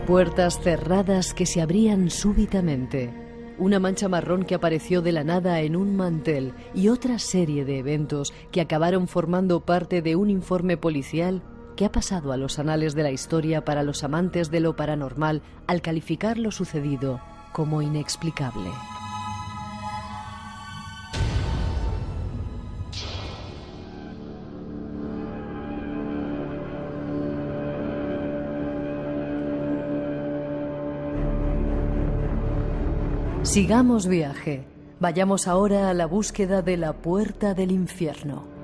Puertas cerradas que se abrían súbitamente. Una mancha marrón que apareció de la nada en un mantel y otra serie de eventos que acabaron formando parte de un informe policial que ha pasado a los anales de la historia para los amantes de lo paranormal al calificar lo sucedido como inexplicable. Sigamos viaje. Vayamos ahora a la búsqueda de la puerta del infierno.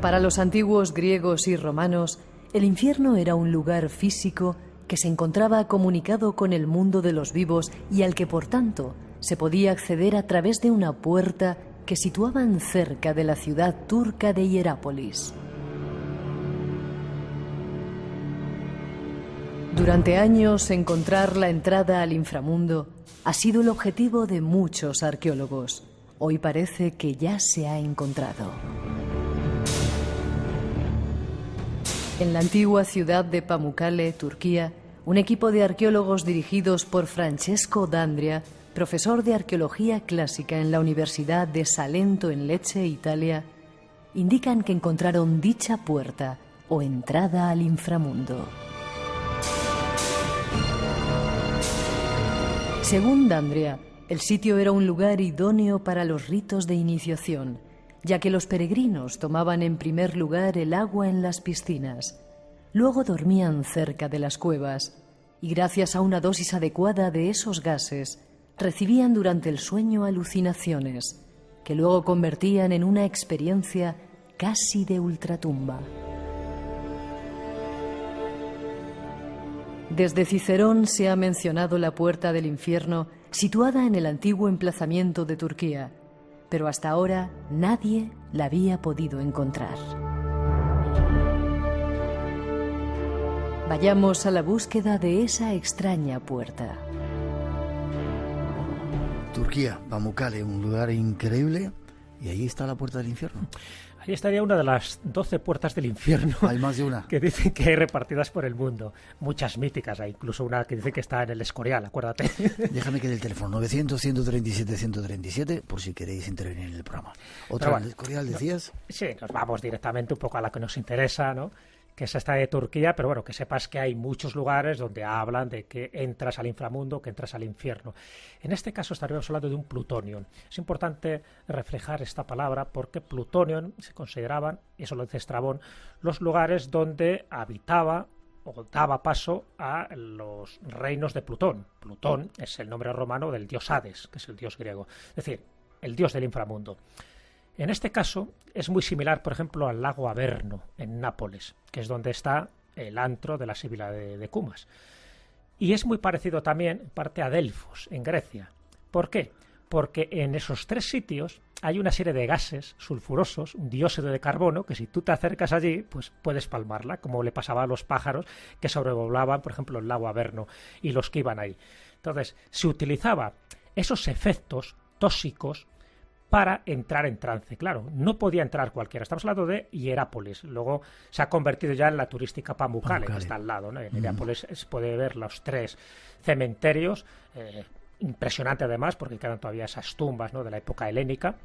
Para los antiguos griegos y romanos, el infierno era un lugar físico que se encontraba comunicado con el mundo de los vivos y al que, por tanto, se podía acceder a través de una puerta que situaban cerca de la ciudad turca de Hierápolis. Durante años, encontrar la entrada al inframundo ha sido el objetivo de muchos arqueólogos. Hoy parece que ya se ha encontrado. En la antigua ciudad de Pamukkale, Turquía, un equipo de arqueólogos dirigidos por Francesco D'Andria, profesor de arqueología clásica en la Universidad de Salento en Lecce, Italia, indican que encontraron dicha puerta o entrada al inframundo. Según D'Andria, el sitio era un lugar idóneo para los ritos de iniciación, ya que los peregrinos tomaban en primer lugar el agua en las piscinas, luego dormían cerca de las cuevas y gracias a una dosis adecuada de esos gases recibían durante el sueño alucinaciones que luego convertían en una experiencia casi de ultratumba. Desde Cicerón se ha mencionado la puerta del infierno situada en el antiguo emplazamiento de Turquía, pero hasta ahora nadie la había podido encontrar. Vayamos a la búsqueda de esa extraña puerta. Turquía, Pamukkale, un lugar increíble, y ahí está la puerta del infierno. Ahí estaría una de las 12 puertas del infierno. Hay más de una. Que dicen que hay repartidas por el mundo. Muchas míticas, hay incluso una que dice que está en el Escorial, acuérdate. Déjame que dé el teléfono, 900-137-137, por si queréis intervenir en el programa. ¿Otra bueno, del Escorial decías? Sí, nos vamos directamente un poco a la que nos interesa, ¿no? Que es esta de Turquía, pero bueno, que sepas que hay muchos lugares donde hablan de que entras al inframundo, que entras al infierno. En este caso estaríamos hablando de un plutonium. Es importante reflejar esta palabra porque plutonium se consideraban, eso lo dice Estrabón, los lugares donde habitaba o daba paso a los reinos de Plutón. Plutón es el nombre romano del dios Hades, que es el dios griego, es decir, el dios del inframundo. En este caso es muy similar, por ejemplo, al lago Averno, en Nápoles, que es donde está el antro de la Sibila de Cumas. Y es muy parecido también, en parte, a Delfos, en Grecia. ¿Por qué? Porque en esos tres sitios hay una serie de gases sulfurosos, un dióxido de carbono, que si tú te acercas allí, pues puedes palmarla, como le pasaba a los pájaros que sobrevolaban, por ejemplo, el lago Averno y los que iban ahí. Entonces, se utilizaba esos efectos tóxicos para entrar en trance. Claro, no podía entrar cualquiera. Estamos hablando de Hierápolis. Luego se ha convertido ya en la turística Pamukkale, que está al lado, ¿no? En Hierápolis se puede ver los 3 cementerios, impresionante además, porque quedan todavía esas tumbas, ¿no?, de la época helénica.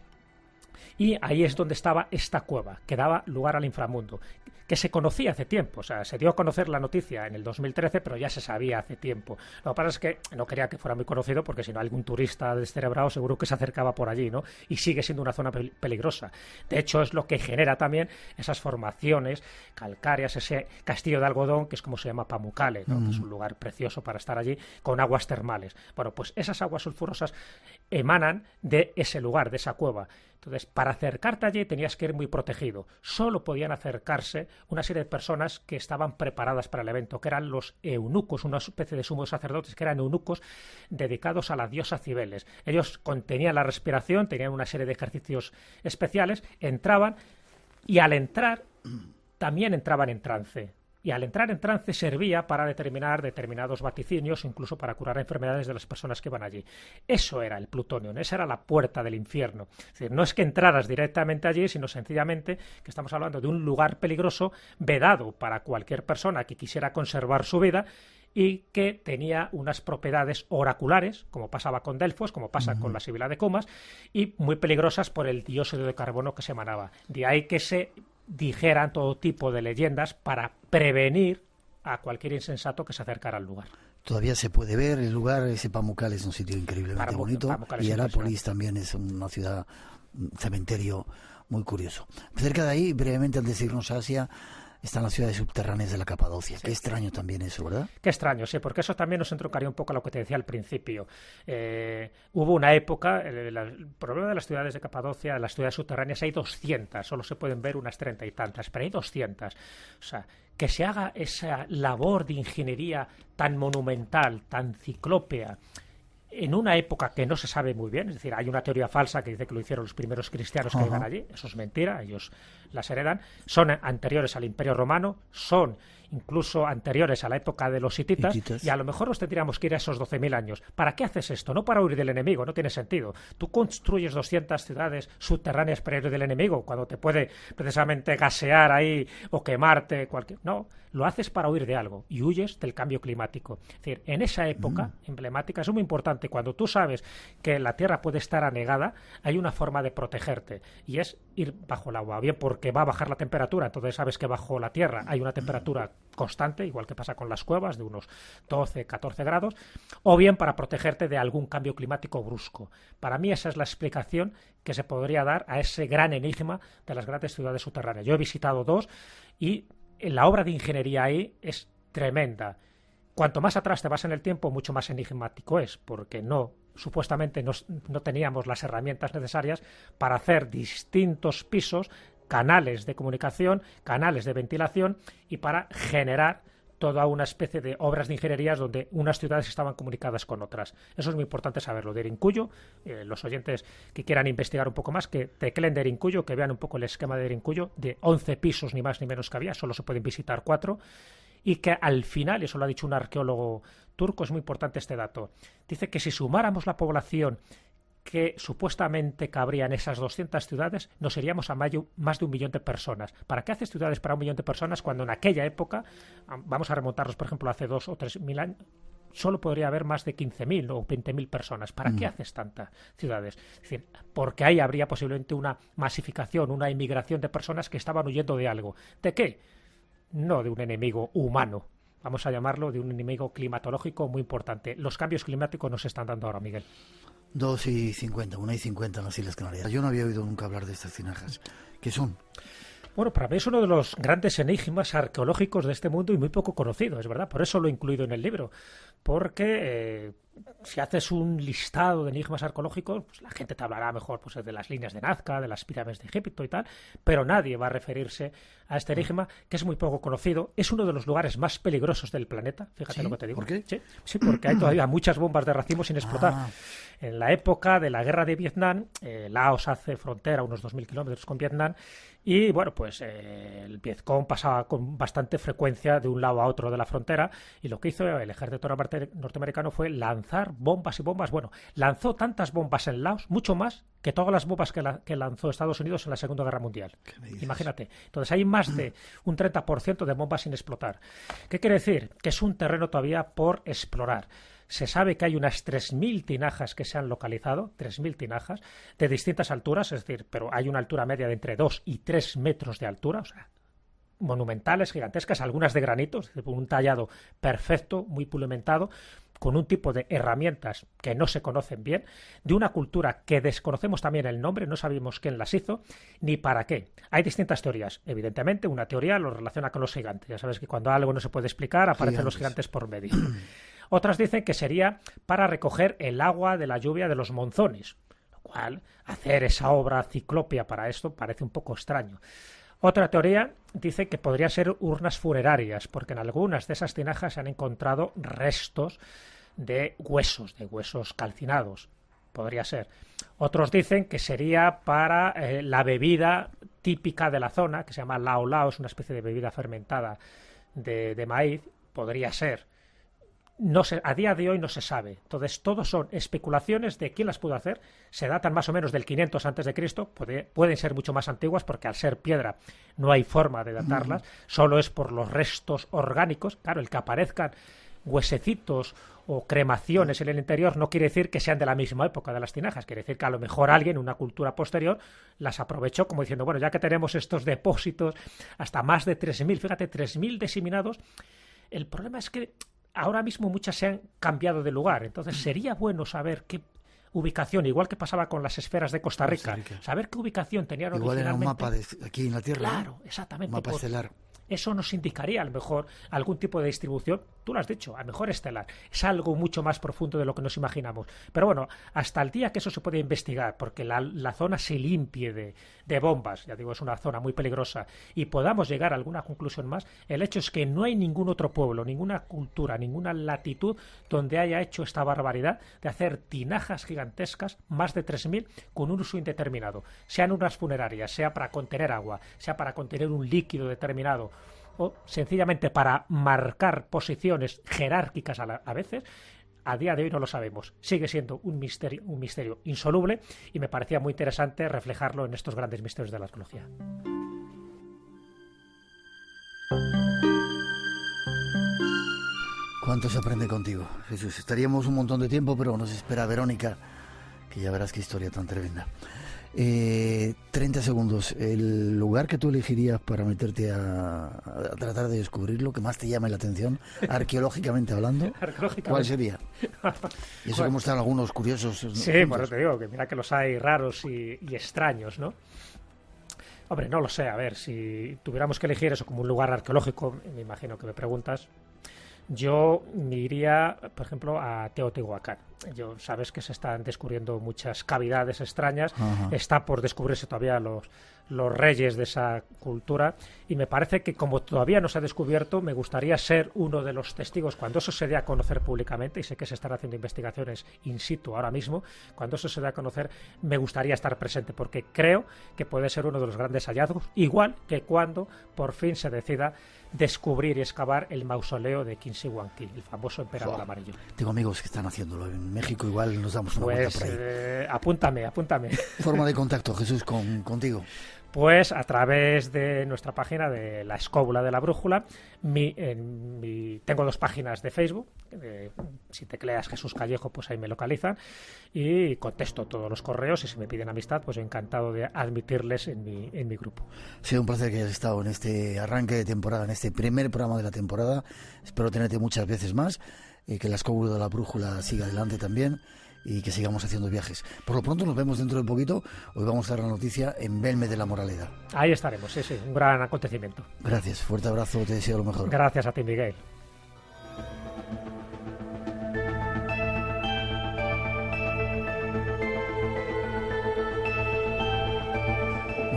Y ahí es donde estaba esta cueva, que daba lugar al inframundo, que se conocía hace tiempo. O sea, se dio a conocer la noticia en el 2013, pero ya se sabía hace tiempo. Lo que pasa es que no quería que fuera muy conocido, porque si no, algún turista descerebrado seguro que se acercaba por allí, ¿no? Y sigue siendo una zona peligrosa. De hecho, es lo que genera también esas formaciones calcáreas, ese castillo de algodón, que es como se llama Pamukkale, ¿no? Que es un lugar precioso para estar allí, con aguas termales. Bueno, pues esas aguas sulfurosas emanan de ese lugar, de esa cueva. Entonces, para acercarte allí tenías que ir muy protegido. Solo podían acercarse una serie de personas que estaban preparadas para el evento, que eran los eunucos, una especie de sumos sacerdotes que eran eunucos dedicados a la diosa Cibeles. Ellos contenían la respiración, tenían una serie de ejercicios especiales, entraban y al entrar también entraban en trance. Y al entrar en trance servía para determinar determinados vaticinios, incluso para curar enfermedades de las personas que iban allí. Eso era el plutonium, esa era la puerta del infierno. Es decir, no es que entraras directamente allí, sino sencillamente que estamos hablando de un lugar peligroso, vedado para cualquier persona que quisiera conservar su vida y que tenía unas propiedades oraculares, como pasaba con Delfos, como pasa con la Sibila de Cumas, y muy peligrosas por el dióxido de carbono que se emanaba. De ahí que se dijeran todo tipo de leyendas para prevenir a cualquier insensato que se acercara al lugar. Todavía se puede ver el lugar, ese Pamukkale es un sitio increíblemente bonito, y Hierápolis también es una ciudad, un cementerio muy curioso. Cerca de ahí, brevemente antes de irnos a Asia, están las ciudades subterráneas de la Capadocia. Sí. Qué extraño también eso, ¿verdad? Qué extraño, sí, porque eso también nos entroncaría un poco a lo que te decía al principio. Hubo una época, el problema de las ciudades de Capadocia, las ciudades subterráneas, hay 200, solo se pueden ver unas 30 y tantas, pero hay 200. O sea, que se haga esa labor de ingeniería tan monumental, tan ciclópea, en una época que no se sabe muy bien, es decir, hay una teoría falsa que dice que lo hicieron los primeros cristianos que iban allí, eso es mentira, ellos las heredan, son anteriores al Imperio Romano, son incluso anteriores a la época de los hititas, y a lo mejor nos tendríamos que ir a esos 12.000 años. ¿Para qué haces esto? No para huir del enemigo, no tiene sentido. Tú construyes 200 ciudades subterráneas para huir del enemigo, cuando te puede precisamente gasear ahí o quemarte, no, lo haces para huir de algo y huyes del cambio climático. Es decir, en esa época emblemática es muy importante, cuando tú sabes que la Tierra puede estar anegada, hay una forma de protegerte y es ir bajo el agua, bien porque va a bajar la temperatura, entonces sabes que bajo la Tierra hay una temperatura constante, igual que pasa con las cuevas, de unos 12, 14 grados, o bien para protegerte de algún cambio climático brusco. Para mí esa es la explicación que se podría dar a ese gran enigma de las grandes ciudades subterráneas. Yo he visitado 2 y la obra de ingeniería ahí es tremenda. Cuanto más atrás te vas en el tiempo, mucho más enigmático es, porque supuestamente no teníamos las herramientas necesarias para hacer distintos pisos, canales de comunicación, canales de ventilación y para generar toda una especie de obras de ingenierías donde unas ciudades estaban comunicadas con otras. Eso es muy importante saberlo. De Erincuyu, los oyentes que quieran investigar un poco más, que tecleen de Erincuyu, que vean un poco el esquema de Erincuyu, de 11 pisos ni más ni menos que había, solo se pueden visitar 4, y que al final, eso lo ha dicho un arqueólogo turco, es muy importante este dato, dice que si sumáramos la población que supuestamente cabría en esas 200 ciudades, nos iríamos a más de 1 millón de personas. ¿Para qué haces ciudades para 1 millón de personas cuando en aquella época, vamos a remontarnos por ejemplo hace 2 o 3 mil años, solo podría haber más de 15.000 o 20.000 personas? ¿Para qué haces tantas ciudades? Es decir, porque ahí habría posiblemente una masificación, una inmigración de personas que estaban huyendo de algo. ¿De qué? No de un enemigo humano, vamos a llamarlo de un enemigo climatológico muy importante. Los cambios climáticos nos están dando ahora, Miguel. 2:50, 1:50 en las Islas Canarias. Yo no había oído nunca hablar de estas tinajas. ¿Qué son? Bueno, para mí es uno de los grandes enigmas arqueológicos de este mundo y muy poco conocido, es verdad. Por eso lo he incluido en el libro. Porque si haces un listado de enigmas arqueológicos, pues la gente te hablará mejor pues, de las líneas de Nazca, de las pirámides de Egipto y tal, pero nadie va a referirse a este enigma, que es muy poco conocido. Es uno de los lugares más peligrosos del planeta, fíjate ¿Sí? Lo que te digo. ¿Por qué? Sí, porque hay todavía muchas bombas de racimo sin explotar. En la época de la guerra de Vietnam, Laos hace frontera, unos 2.000 kilómetros con Vietnam, y bueno, pues el Vietcong pasaba con bastante frecuencia de un lado a otro de la frontera, y lo que hizo el ejército norteamericano fue lanzar bombas y bombas. Bueno, lanzó tantas bombas en Laos, mucho más que todas las bombas que lanzó Estados Unidos en la Segunda Guerra Mundial. Imagínate. Entonces hay más de un 30% de bombas sin explotar. ¿Qué quiere decir? Que es un terreno todavía por explorar. Se sabe que hay unas 3.000 tinajas que se han localizado, 3.000 tinajas, de distintas alturas, es decir, pero hay una altura media de entre 2 y 3 metros de altura, o sea, monumentales, gigantescas, algunas de granito, es decir, un tallado perfecto, muy pulimentado, con un tipo de herramientas que no se conocen bien, de una cultura que desconocemos también el nombre, no sabemos quién las hizo, ni para qué. Hay distintas teorías. Evidentemente, una teoría lo relaciona con los gigantes. Ya sabes que cuando algo no se puede explicar, aparecen los gigantes por medio. Otras dicen que sería para recoger el agua de la lluvia de los monzones, lo cual hacer esa obra ciclópea para esto parece un poco extraño. Otra teoría dice que podrían ser urnas funerarias, porque en algunas de esas tinajas se han encontrado restos de huesos calcinados. Podría ser. Otros dicen que sería para la bebida típica de la zona, que se llama lao lao, es una especie de bebida fermentada de maíz. Podría ser. No sé, a día de hoy no se sabe. Entonces, todos son especulaciones de quién las pudo hacer. Se datan más o menos del 500 a.C. Pueden ser mucho más antiguas porque al ser piedra no hay forma de datarlas. Solo es por los restos orgánicos. Claro, el que aparezcan huesecitos o cremaciones en el interior no quiere decir que sean de la misma época de las tinajas. Quiere decir que a lo mejor alguien, una cultura posterior, las aprovechó como diciendo, bueno, ya que tenemos estos depósitos, hasta más de 3.000, fíjate, 3.000 diseminados. El problema es que ahora mismo muchas se han cambiado de lugar, entonces sería bueno saber qué ubicación, igual que pasaba con las esferas de Costa Rica, saber qué ubicación tenían originalmente. Igual era un mapa de aquí en la Tierra. Claro, exactamente. Mapa estelar. Eso nos indicaría a lo mejor algún tipo de distribución, tú lo has dicho, a lo mejor estelar. Es algo mucho más profundo de lo que nos imaginamos. Pero bueno, hasta el día que eso se puede investigar, porque la zona se limpie de bombas, ya digo, es una zona muy peligrosa, y podamos llegar a alguna conclusión más, el hecho es que no hay ningún otro pueblo, ninguna cultura, ninguna latitud donde haya hecho esta barbaridad de hacer tinajas gigantescas, más de 3.000, con un uso indeterminado. Sean unas funerarias, sea para contener agua, sea para contener un líquido determinado, o sencillamente para marcar posiciones jerárquicas a veces. A día de hoy no lo sabemos. Sigue siendo un misterio insoluble, y me parecía muy interesante reflejarlo en estos grandes misterios de la arqueología. ¿Cuánto se aprende contigo, Jesús? Estaríamos un montón de tiempo, pero nos espera Verónica, que ya verás qué historia tan tremenda. 30 segundos. El lugar que tú elegirías para meterte a tratar de descubrir lo que más te llame la atención, arqueológicamente hablando, ¿cuál sería? Y eso, como están algunos curiosos. Sí, por eso te digo, que mira que los hay raros y extraños, ¿no? Hombre, no lo sé. A ver, si tuviéramos que elegir eso como un lugar arqueológico, me imagino que me preguntas, yo me iría, por ejemplo, a Teotihuacán. sabes que se están descubriendo muchas cavidades extrañas. Ajá. Está por descubrirse todavía los reyes de esa cultura, y me parece que como todavía no se ha descubierto, me gustaría ser uno de los testigos cuando eso se dé a conocer públicamente, y sé que se están haciendo investigaciones in situ ahora mismo. Cuando eso se dé a conocer, me gustaría estar presente, porque creo que puede ser uno de los grandes hallazgos, igual que cuando por fin se decida descubrir y excavar el mausoleo de Qin Shi Huangdi, el famoso emperador amarillo. Tengo amigos que están haciéndolo en México, igual nos damos una vuelta por ahí. Apúntame. Forma de contacto, Jesús, contigo. Pues a través de nuestra página de La Escóbula de la Brújula. Tengo 2 páginas de Facebook. Si tecleas Jesús Callejo, pues ahí me localizan. Y contesto todos los correos, y si me piden amistad, pues encantado de admitirles en mi grupo. Ha sido un placer que hayas estado en este arranque de temporada, en este primer programa de la temporada. Espero tenerte muchas veces más, que La Escóbula de la Brújula siga adelante también, y que sigamos haciendo viajes. Por lo pronto nos vemos dentro de poquito. Hoy vamos a dar la noticia en Belme de la Moraleda. Ahí estaremos, sí, un gran acontecimiento. Gracias, fuerte abrazo, te deseo lo mejor. Gracias a ti, Miguel.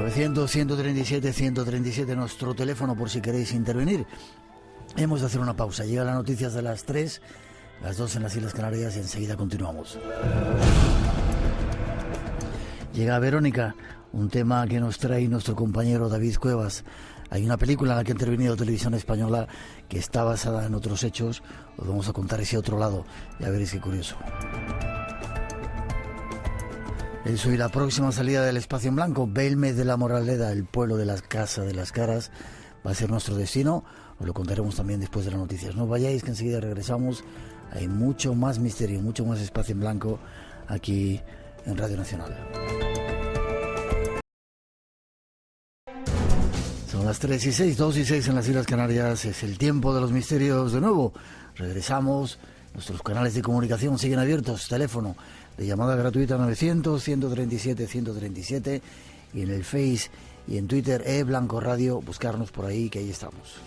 ...900-137-137 nuestro teléfono por si queréis intervenir. Hemos de hacer una pausa. Llegan las noticias de las 3, las 2 en las Islas Canarias, y enseguida continuamos. Llega Verónica, un tema que nos trae nuestro compañero David Cuevas. Hay una película en la que ha intervenido Televisión Española que está basada en otros hechos. Os vamos a contar ese otro lado, ya veréis qué curioso. Eso, y la próxima salida del Espacio en Blanco, Belme de la Moraleda, el pueblo de las casas de las caras, va a ser nuestro destino. Os lo contaremos también después de las noticias. No vayáis, que enseguida regresamos. Hay mucho más misterio, mucho más Espacio en Blanco aquí en Radio Nacional. Son las 3:06, 2:06 en las Islas Canarias. Es el tiempo de los misterios de nuevo. Regresamos. Nuestros canales de comunicación siguen abiertos. Teléfono de llamada gratuita 900-137-137, y en el Face y en Twitter Blanco Radio. Buscarnos por ahí, que ahí estamos.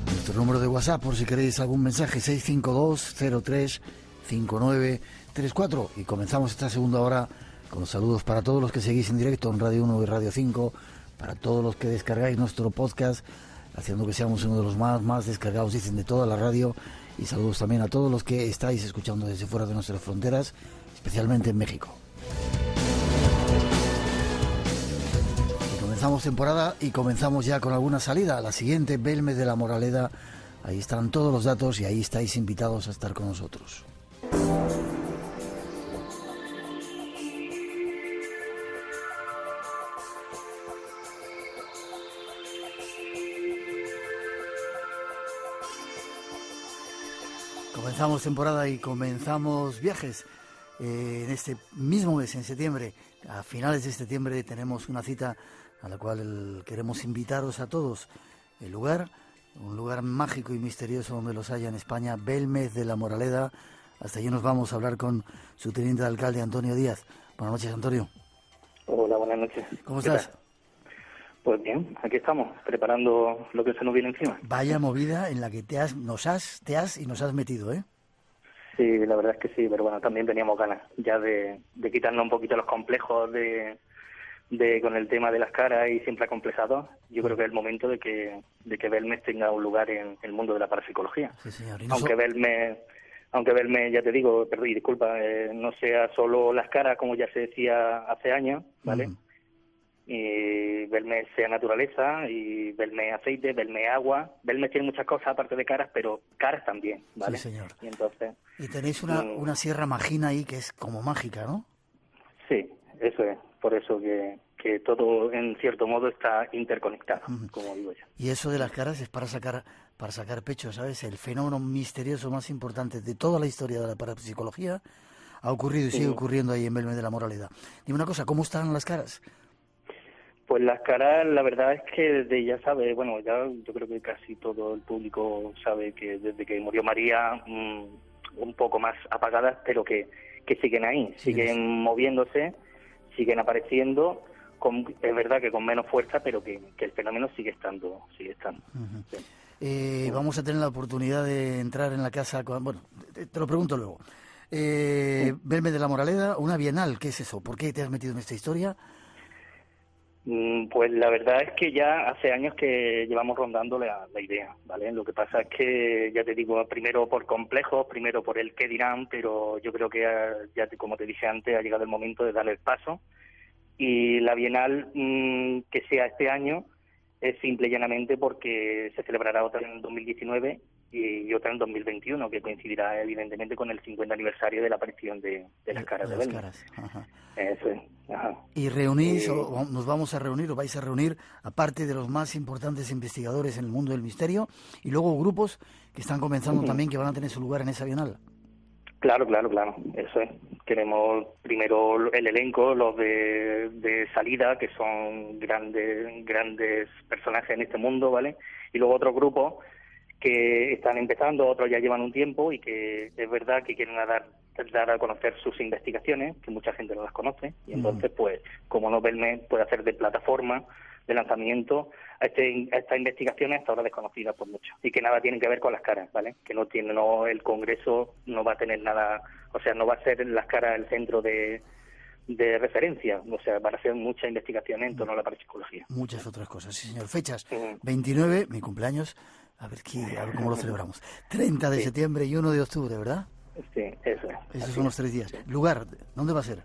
Nuestro número de WhatsApp, por si queréis algún mensaje, 652-03-5934. Y comenzamos esta segunda hora con los saludos para todos los que seguís en directo en Radio 1 y Radio 5, para todos los que descargáis nuestro podcast, haciendo que seamos uno de los más descargados, dicen, de toda la radio. Y saludos también a todos los que estáis escuchando desde fuera de nuestras fronteras, especialmente en México. Y comenzamos temporada, y comenzamos ya con alguna salida. La siguiente, Belme de la Moraleda. Ahí están todos los datos, y ahí estáis invitados a estar con nosotros. Comenzamos temporada y comenzamos viajes. En este mismo mes, en septiembre, a finales de septiembre, tenemos una cita a la cual queremos invitaros a todos. El lugar, un lugar mágico y misterioso donde los haya en España, Belme de la Moraleda. Hasta allí nos vamos a hablar con su teniente de alcalde, Antonio Díaz. Buenas noches, Antonio. Hola, buenas noches. ¿Cómo estás? Pues bien, aquí estamos, preparando lo que se nos viene encima. Vaya movida en la que nos has metido, ¿eh? Sí, la verdad es que sí, pero bueno, también teníamos ganas ya de quitarnos un poquito los complejos de con el tema de las caras y siempre acomplejados. Yo creo que es el momento de que Belme tenga un lugar en el mundo de la parapsicología. Sí, señor. Aunque Belme, ya te digo, perdón y disculpa, no sea solo las caras, como ya se decía hace años, ¿vale? Y Belme sea naturaleza, y Belme aceite, Belme agua. Belme tiene muchas cosas aparte de caras, pero caras también, ¿vale? Sí, señor. Y entonces, y tenéis una Sierra Magina ahí que es como mágica, ¿no? Sí, eso es. Por eso que todo en cierto modo está interconectado, como digo yo. Y eso de las caras es para sacar pecho, ¿sabes? El fenómeno misterioso más importante de toda la historia de la parapsicología ha ocurrido y sigue ocurriendo ahí en Belme de la Moraleda. Dime una cosa, ¿cómo están las caras? Pues las caras, la verdad es que desde, ya sabe, bueno, ya yo creo que casi todo el público sabe que desde que murió María, un poco más apagadas, pero que siguen ahí, siguen moviéndose, siguen apareciendo, es verdad que con menos fuerza, pero que el fenómeno sigue estando. Uh-huh. Sí. Vamos a tener la oportunidad de entrar en la casa, bueno, te lo pregunto luego. Belmez de la Moraleda, una bienal, ¿qué es eso? ¿Por qué te has metido en esta historia? Pues la verdad es que ya hace años que llevamos rondando la idea, ¿vale? Lo que pasa es que, ya te digo, primero por complejos, primero por el qué dirán, pero yo creo que como te dije antes, ha llegado el momento de darle el paso. Y la Bienal que sea este año es simple y llanamente porque se celebrará otra en 2019 y otra en 2021, que coincidirá evidentemente con el 50 aniversario de la aparición de las caras de Belmez. Eso es. Ajá. ¿Y reunís, o nos vamos a reunir, o vais a reunir, aparte de los más importantes investigadores en el mundo del misterio, y luego grupos que están comenzando también, que van a tener su lugar en esa Bienal? Claro, eso es. Queremos primero el elenco, los de salida, que son grandes personajes en este mundo, ¿vale? Y luego otros grupos que están empezando, otros ya llevan un tiempo y que es verdad que quieren dar a conocer sus investigaciones, que mucha gente no las conoce, y entonces, pues, como no Belmez puede hacer de plataforma de lanzamiento a estas investigaciones hasta ahora desconocidas por muchos, y que nada tienen que ver con las caras, ¿vale? Que el Congreso no va a tener nada, o sea, no va a ser las caras el centro de referencia, o sea, van a hacer muchas investigaciones en torno a la parapsicología. Muchas otras cosas, sí, señor. Fechas, 29, mi cumpleaños, a ver cómo lo celebramos. 30 de septiembre y 1 de octubre, ¿verdad? Sí, eso es. Esos son los 3 días. Sí. ¿Lugar? ¿Dónde va a ser?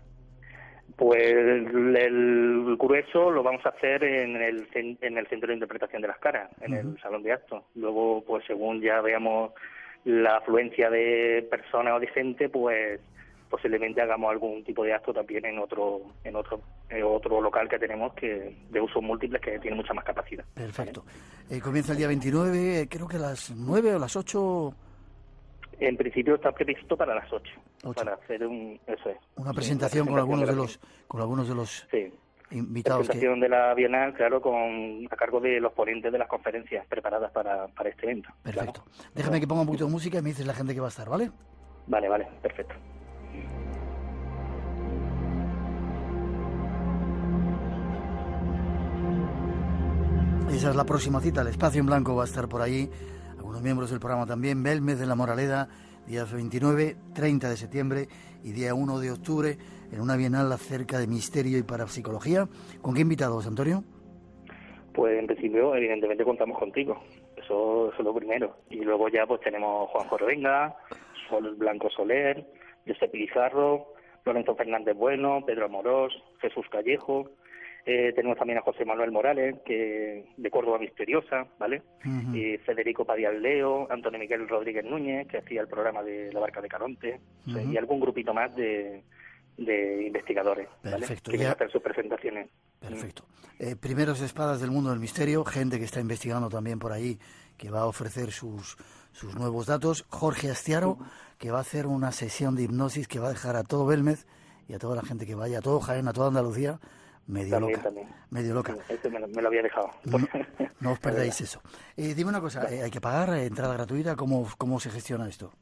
Pues el grueso lo vamos a hacer en el Centro de Interpretación de las Caras, en el Salón de Actos. Luego, pues según ya veamos la afluencia de personas o de gente, pues posiblemente hagamos algún tipo de acto también en otro local que tenemos de usos múltiples, que tiene mucha más capacidad. Perfecto. Comienza el día 29, creo que a las 9 o las 8... En principio está previsto para las 8. Para hacer una presentación con algunos de los invitados. Presentación de la Bienal, claro, a cargo de los ponentes de las conferencias preparadas para este evento. Perfecto. Claro. Déjame que ponga un poquito de música y me dices la gente que va a estar, ¿vale? Vale, perfecto. Esa es la próxima cita, el Espacio en Blanco va a estar por ahí. Algunos miembros del programa también, Belmez de la Moraleda, días 29, 30 de septiembre y día 1 de octubre, en una bienal acerca de misterio y parapsicología. ¿Con qué invitados, Antonio? Pues en principio, evidentemente, contamos contigo. Eso es lo primero. Y luego ya pues tenemos Juanjo Revenga, Sol Blanco Soler, José Pizarro, Lorenzo Fernández Bueno, Pedro Amorós, Jesús Callejo. Tenemos también a José Manuel Morales, que de Córdoba Misteriosa, ¿vale? Y Federico Padial Leo, Antonio Miguel Rodríguez Núñez, que hacía el programa de La Barca de Caronte, y algún grupito más de investigadores, ¿vale? Perfecto. Que vienen a hacer sus presentaciones. Perfecto. Primeros espadas del mundo del misterio, gente que está investigando también por ahí, que va a ofrecer sus nuevos datos. Jorge Astiaro, que va a hacer una sesión de hipnosis que va a dejar a todo Belmez y a toda la gente que vaya, a todo Jaén, a toda Andalucía, medio loca. Ese me lo había dejado. No os perdáis eso. Dime una cosa, ¿hay que pagar entrada gratuita? ¿Cómo se gestiona esto?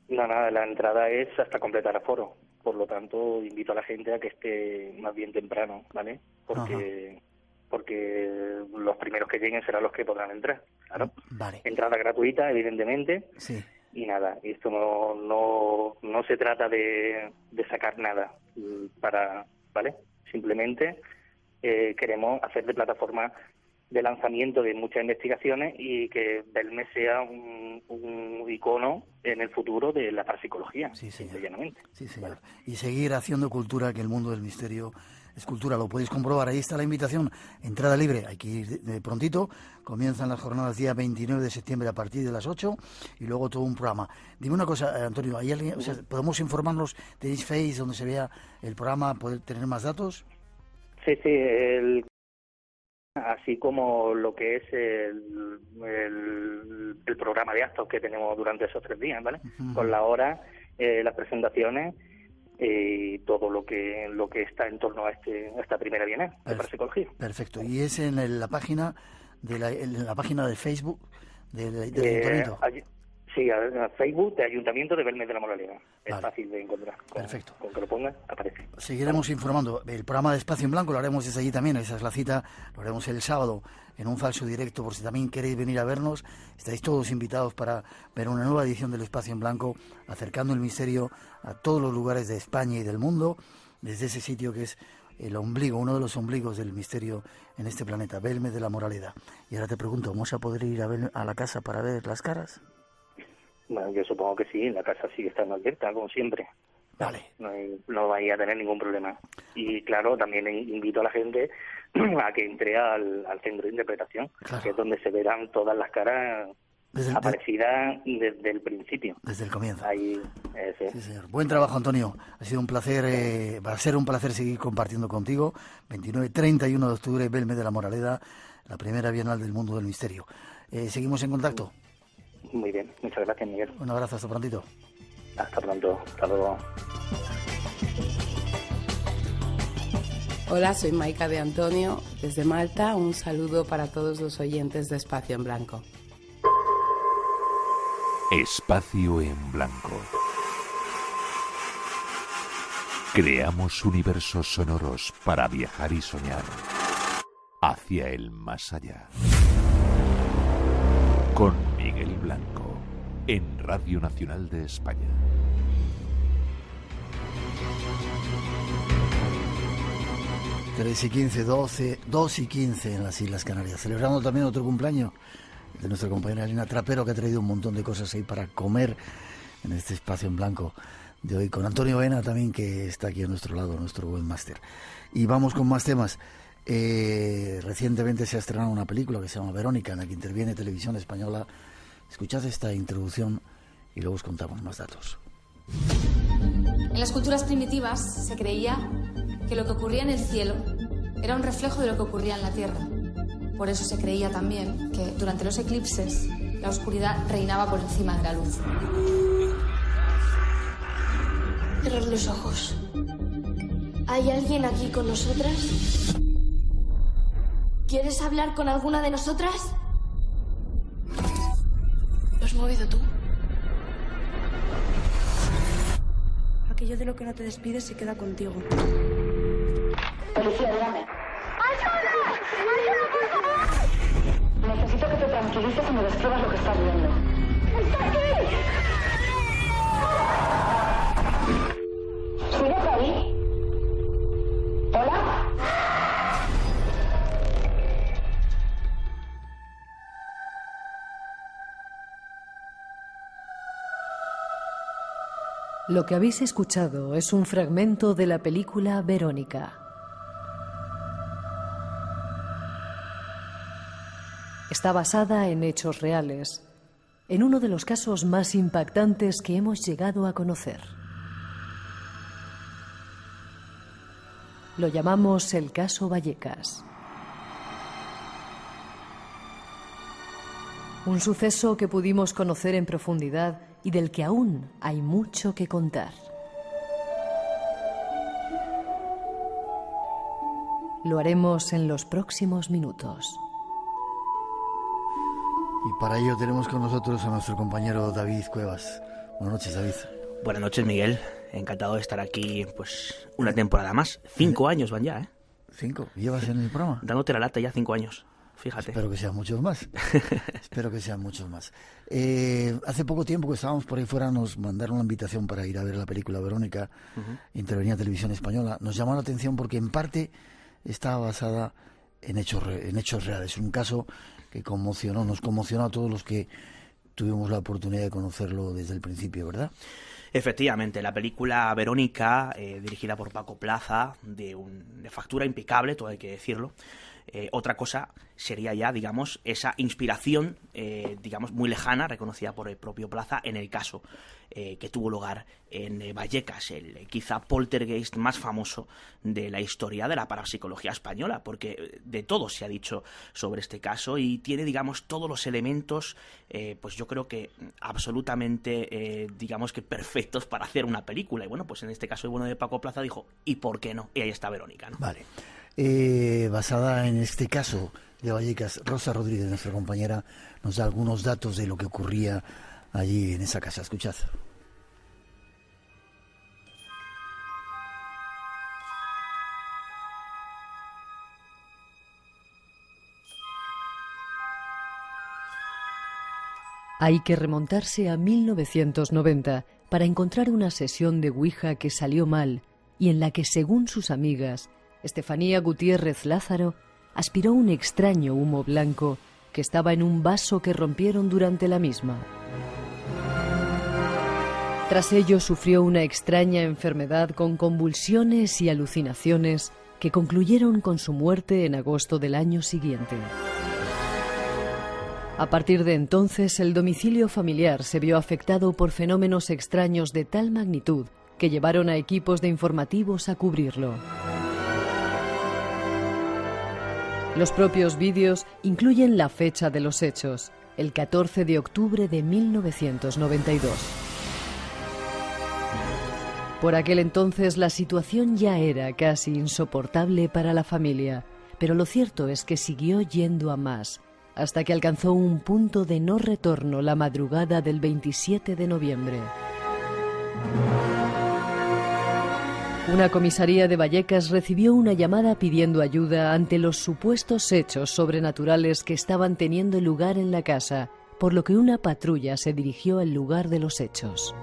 No, nada, la entrada es hasta completar aforo. Por lo tanto, invito a la gente a que esté más bien temprano, ¿vale? Porque los primeros que lleguen serán los que podrán entrar, claro. Vale. Entrada gratuita, evidentemente. Sí. Y nada, esto no se trata de sacar nada ¿vale? Simplemente queremos hacer de plataforma de lanzamiento de muchas investigaciones y que Belmez sea un icono en el futuro de la parapsicología. Sí, señor. Sí, señor. Vale. Y seguir haciendo cultura, que el mundo del misterio es cultura. Lo podéis comprobar. Ahí está la invitación. Entrada libre. Hay que ir de prontito. Comienzan las jornadas día 29 de septiembre a partir de las 8 y luego todo un programa. Dime una cosa, Antonio. ¿Hay alguien, podemos informarnos? ¿Tenéis Face donde se vea el programa? ¿Poder tener más datos? Sí, así como lo que es el programa de actos que tenemos durante esos 3 días, ¿vale? Con la hora, las presentaciones y todo lo que está en torno a esta primera bienal de parapsicología. Perfecto. Y es en la página de Facebook del Ayuntamiento. Sí, a Facebook de Ayuntamiento de Belmez de la Moraleda. Es Vale. fácil de encontrar. Perfecto. Con que lo pongas, aparece. Seguiremos informando. El programa de Espacio en Blanco lo haremos desde allí también. Esa es la cita. Lo haremos el sábado en un falso directo. Por si también queréis venir a vernos, estáis todos invitados para ver una nueva edición del Espacio en Blanco, acercando el misterio a todos los lugares de España y del mundo, desde ese sitio que es el ombligo, uno de los ombligos del misterio en este planeta, Belmez de la Moraleda. Y ahora te pregunto, ¿vamos a poder ir a la casa para ver las caras? Bueno, yo supongo que sí, la casa sigue estando abierta, como siempre. Vale. No vaya a tener ningún problema. Y claro, también invito a la gente a que entre al centro de interpretación, Claro. que es donde se verán todas las caras aparecidas desde el principio. Desde el comienzo. Ahí, Sí, señor. Buen trabajo, Antonio. Ha sido un placer, va a ser un placer seguir compartiendo contigo. 29-31 de octubre, Belmez de la Moraleda, la primera Bienal del Mundo del Misterio. ¿Seguimos en contacto? Muy bien, muchas gracias, Miguel. Un abrazo, hasta prontito. Hasta pronto, hasta luego. Hola, soy Maika de Antonio, desde Malta. Un saludo para todos los oyentes de Espacio en Blanco. Espacio en Blanco. Creamos universos sonoros para viajar y soñar hacia el más allá. Con Miguel Blanco, en Radio Nacional de España. Tres y 15, 2 y 15 en las Islas Canarias. Celebrando también otro cumpleaños de nuestra compañera Elena Trapero, que ha traído un montón de cosas ahí para comer en este Espacio en Blanco de hoy, con Antonio Vena también, que está aquí a nuestro lado, nuestro webmaster. Y vamos con más temas. Recientemente se ha estrenado una película que se llama Verónica, en la que interviene Televisión Española. Escuchad esta introducción y luego os contamos más datos. En las culturas primitivas se creía que lo que ocurría en el cielo era un reflejo de lo que ocurría en la tierra. Por eso se creía también que durante los eclipses la oscuridad reinaba por encima de la luz. Cerrar los ojos. ¿Hay alguien aquí con nosotras? ¿Quieres hablar con alguna de nosotras? ¿Lo has movido tú? Aquello de lo que no te despides se queda contigo. Policía, dígame. ¡Ayuda! ¡Ayuda, por favor! Necesito que te tranquilices y me describas lo que estás viendo. ¡Está aquí! ¿Sigues ahí? ¿Hola? Lo que habéis escuchado es un fragmento de la película Verónica. Está basada en hechos reales, en uno de los casos más impactantes que hemos llegado a conocer. Lo llamamos el caso Vallecas. Un suceso que pudimos conocer en profundidad y del que aún hay mucho que contar. Lo haremos en los próximos minutos. Y para ello tenemos con nosotros a nuestro compañero David Cuevas. Buenas noches, David. Buenas noches, Miguel. Encantado de estar aquí, pues, una temporada más. 5 años van ya, ¿eh? 5. ¿Llevas en el programa? Dándote la lata ya 5 años. Fíjate. Espero que sean muchos más. Espero que sean muchos más. Hace poco tiempo que estábamos por ahí fuera, nos mandaron una invitación para ir a ver la película Verónica. Intervenía Televisión Española. Nos llamó la atención porque en parte estaba basada en hechos reales. Un caso que nos conmocionó a todos los que tuvimos la oportunidad de conocerlo desde el principio, ¿verdad? Efectivamente, la película Verónica, dirigida por Paco Plaza, de factura impecable, todo hay que decirlo. Otra cosa sería ya, digamos, esa inspiración, digamos, muy lejana, reconocida por el propio Plaza, en el caso que tuvo lugar en Vallecas, el quizá poltergeist más famoso de la historia de la parapsicología española, porque de todo se ha dicho sobre este caso y tiene, digamos, todos los elementos, pues yo creo que absolutamente, digamos que perfectos para hacer una película. Y bueno, pues en este caso el bueno de Paco Plaza dijo, ¿y por qué no? Y ahí está Verónica, ¿no? Vale. Basada en este caso de Vallecas, Rosa Rodríguez, nuestra compañera, nos da algunos datos de lo que ocurría allí en esa casa. Escuchad. Hay que remontarse a 1990 para encontrar una sesión de Ouija que salió mal y en la que, según sus amigas, Estefanía Gutiérrez Lázaro aspiró un extraño humo blanco que estaba en un vaso que rompieron durante la misma. Tras ello sufrió una extraña enfermedad con convulsiones y alucinaciones que concluyeron con su muerte en agosto del año siguiente. A partir de entonces, el domicilio familiar se vio afectado por fenómenos extraños de tal magnitud que llevaron a equipos de informativos a cubrirlo. Los propios vídeos incluyen la fecha de los hechos, el 14 de octubre de 1992. Por aquel entonces la situación ya era casi insoportable para la familia, pero lo cierto es que siguió yendo a más, hasta que alcanzó un punto de no retorno la madrugada del 27 de noviembre. Una comisaría de Vallecas recibió una llamada pidiendo ayuda ante los supuestos hechos sobrenaturales que estaban teniendo lugar en la casa, por lo que una patrulla se dirigió al lugar de los hechos.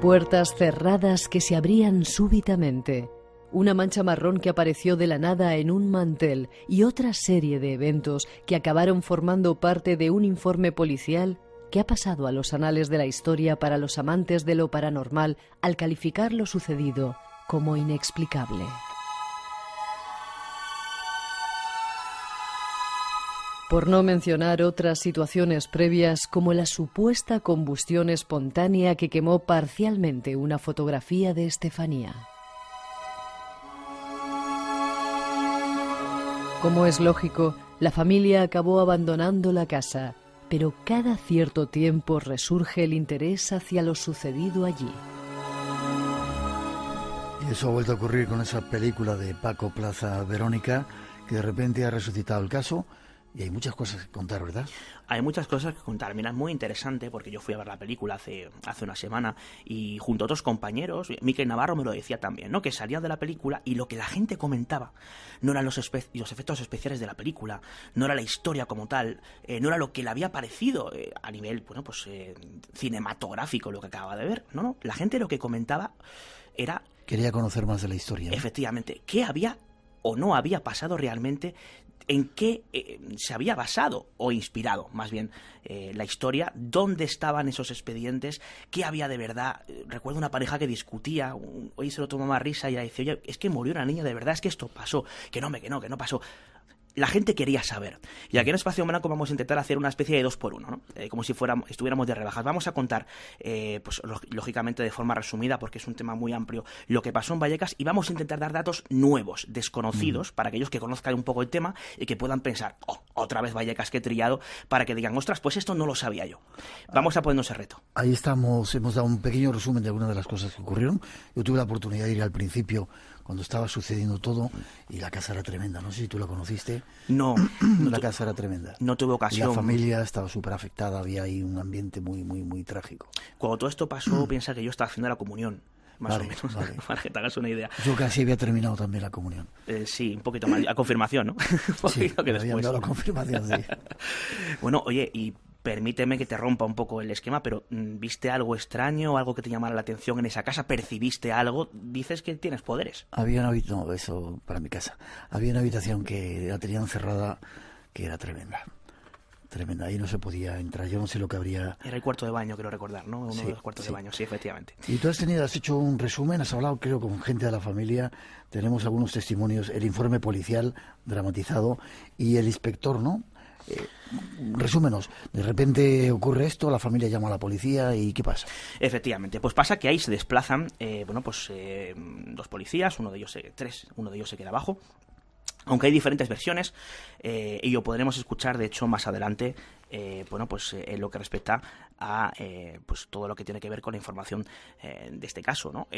Puertas cerradas que se abrían súbitamente, una mancha marrón que apareció de la nada en un mantel y otra serie de eventos que acabaron formando parte de un informe policial que ha pasado a los anales de la historia para los amantes de lo paranormal al calificar lo sucedido como inexplicable. Por no mencionar otras situaciones previas como la supuesta combustión espontánea que quemó parcialmente una fotografía de Estefanía. Como es lógico, la familia acabó abandonando la casa, pero cada cierto tiempo resurge el interés hacia lo sucedido allí. Y eso ha vuelto a ocurrir con esa película de Paco Plaza Verónica, que de repente ha resucitado el caso. Y hay muchas cosas que contar, ¿verdad? Hay muchas cosas que contar. Mira, es muy interesante porque yo fui a ver la película hace una semana y junto a otros compañeros, Mikel Navarro me lo decía también, ¿no? Que salía de la película y lo que la gente comentaba no eran los efectos especiales de la película, no era la historia como tal, no era lo que le había parecido a nivel, bueno, pues cinematográfico lo que acababa de ver. No, la gente lo que comentaba era... Quería conocer más de la historia, ¿no? Efectivamente, qué había o no había pasado realmente, en qué se había basado o inspirado, más bien, la historia, dónde estaban esos expedientes, qué había de verdad. Recuerdo una pareja que discutía, hoy se lo tomaba a risa y ella decía, oye, es que murió una niña de verdad, es que esto pasó, que no pasó. La gente quería saber. Y aquí en Espacio en Blanco vamos a intentar hacer una especie de 2x1, ¿no? Como si estuviéramos de rebajas. Vamos a contar, pues lógicamente de forma resumida, porque es un tema muy amplio, lo que pasó en Vallecas, y vamos a intentar dar datos nuevos, desconocidos, para aquellos que conozcan un poco el tema y que puedan pensar, otra vez Vallecas, que he trillado, para que digan, ostras, pues esto no lo sabía yo. Vamos a ponernos ese reto. Ahí estamos, hemos dado un pequeño resumen de algunas de las cosas que ocurrieron. Yo tuve la oportunidad de ir al principio, cuando estaba sucediendo todo, y la casa era tremenda. No sé si tú la conociste. No. La casa era tremenda. No tuve ocasión. Y la familia estaba súper afectada, había ahí un ambiente muy, muy, muy trágico. Cuando todo esto pasó, piensa que yo estaba haciendo la comunión, más o menos, para que te hagas una idea. Yo casi había terminado también la comunión. Sí, un poquito más, a confirmación, ¿no? Un poquito que después. Dado la confirmación, sí. Bueno, oye, y permíteme que te rompa un poco el esquema, pero ¿viste algo extraño, algo que te llamara la atención en esa casa? ¿Percibiste algo? Dices que tienes poderes. Había una habitación, no, eso para mi casa. Había una habitación que la tenían cerrada, que era tremenda. Tremenda, ahí no se podía entrar, yo no sé lo que habría... Era el cuarto de baño, creo recordar, ¿no? Uno de los cuartos de baño, sí, efectivamente. Y tú has hecho un resumen, has hablado creo con gente de la familia, tenemos algunos testimonios, el informe policial dramatizado y el inspector, ¿no? Resúmenos, de repente ocurre esto, la familia llama a la policía y ¿qué pasa? Efectivamente, pues pasa que ahí se desplazan, dos policías, uno de ellos se queda abajo. Aunque hay diferentes versiones, y lo podremos escuchar, de hecho, más adelante bueno, pues en lo que respecta a pues todo lo que tiene que ver con la información de este caso, ¿no?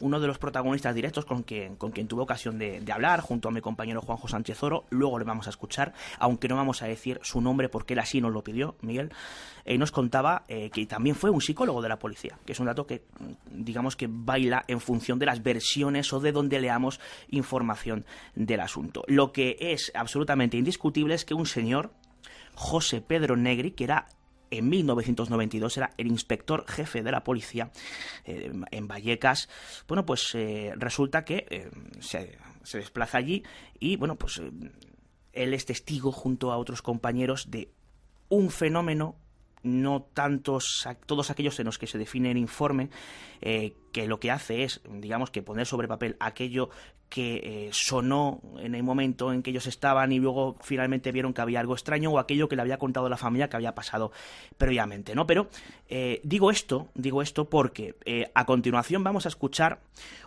Uno de los protagonistas directos con quien tuve ocasión de hablar, junto a mi compañero Juanjo Sánchez Oro, luego le vamos a escuchar, aunque no vamos a decir su nombre porque él así nos lo pidió, Miguel, nos contaba que también fue un psicólogo de la policía, que es un dato que, digamos, que baila en función de las versiones o de donde leamos información del asunto. Lo que es absolutamente indiscutible es que un señor, José Pedro Negri, que era en 1992 era el inspector jefe de la policía en Vallecas, bueno, pues resulta que se desplaza allí y, bueno, pues él es testigo junto a otros compañeros de un fenómeno, no tantos todos aquellos en los que se define el informe, que lo que hace es, digamos, que poner sobre papel aquello que sonó en el momento en que ellos estaban y luego finalmente vieron que había algo extraño, o aquello que le había contado la familia que había pasado previamente, ¿no? Pero digo esto porque a continuación vamos a escuchar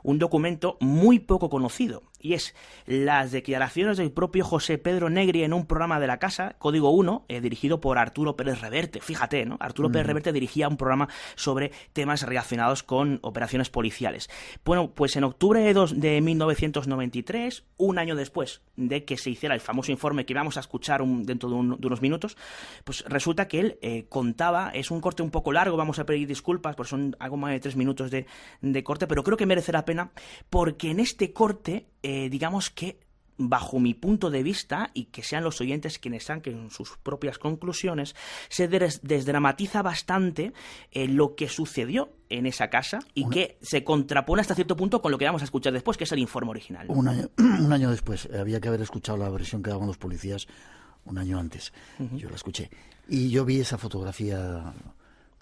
un documento muy poco conocido, y es las declaraciones del propio José Pedro Negri en un programa de la Casa, Código 1, dirigido por Arturo Pérez Reverte. Fíjate, ¿no? Arturo Pérez Reverte dirigía un programa sobre temas relacionados con operaciones policiales. Bueno, pues en octubre de 1993, un año después de que se hiciera el famoso informe que vamos a escuchar dentro de unos minutos, pues resulta que él contaba, es un corte un poco largo, vamos a pedir disculpas, porque son algo más de 3 minutos de corte, pero creo que merece la pena, porque en este corte, digamos que bajo mi punto de vista, y que sean los oyentes quienes saquen sus propias conclusiones, se desdramatiza bastante lo que sucedió en esa casa y que se contrapone hasta cierto punto con lo que vamos a escuchar después, que es el informe original. Un año después, había que haber escuchado la versión que daban los policías un año antes. Yo la escuché. Y yo vi esa fotografía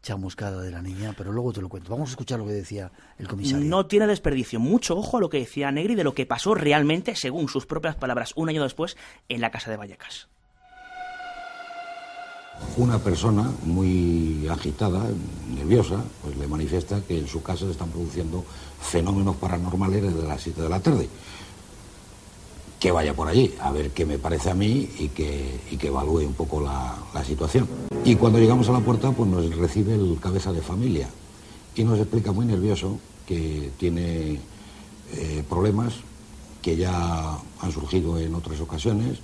chamuscada de la niña, pero luego te lo cuento. Vamos a escuchar lo que decía el comisario. No tiene desperdicio. Mucho ojo a lo que decía Negri de lo que pasó realmente, según sus propias palabras, un año después, en la casa de Vallecas. Una persona muy agitada, nerviosa, pues le manifiesta que en su casa se están produciendo fenómenos paranormales desde las 7 de la tarde. Que vaya por allí, a ver qué me parece a mí y que evalúe un poco la situación. Y cuando llegamos a la puerta, pues nos recibe el cabeza de familia y nos explica muy nervioso que tiene problemas que ya han surgido en otras ocasiones,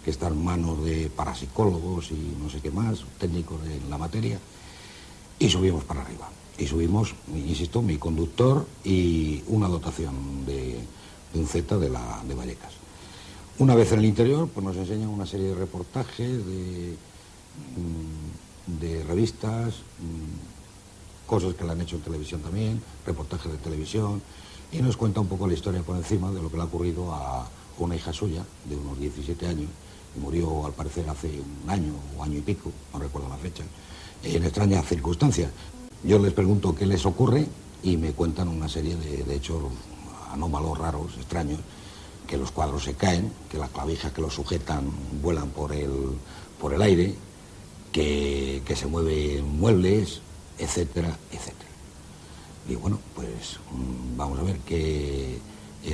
que están en manos de parapsicólogos y no sé qué más, técnicos en la materia, y subimos para arriba. Y subimos, insisto, mi conductor y una dotación de un Z de Vallecas. Una vez en el interior, pues nos enseñan una serie de reportajes, de revistas, cosas que le han hecho en televisión también, reportajes de televisión, y nos cuenta un poco la historia por encima de lo que le ha ocurrido a una hija suya de unos 17 años, que murió al parecer hace un año o año y pico, no recuerdo la fecha, en extrañas circunstancias. Yo les pregunto qué les ocurre y me cuentan una serie de hechos anómalos, raros, extraños, que los cuadros se caen, que las clavijas que los sujetan vuelan por el aire, que se mueven muebles, etcétera, etcétera. Y bueno, pues vamos a ver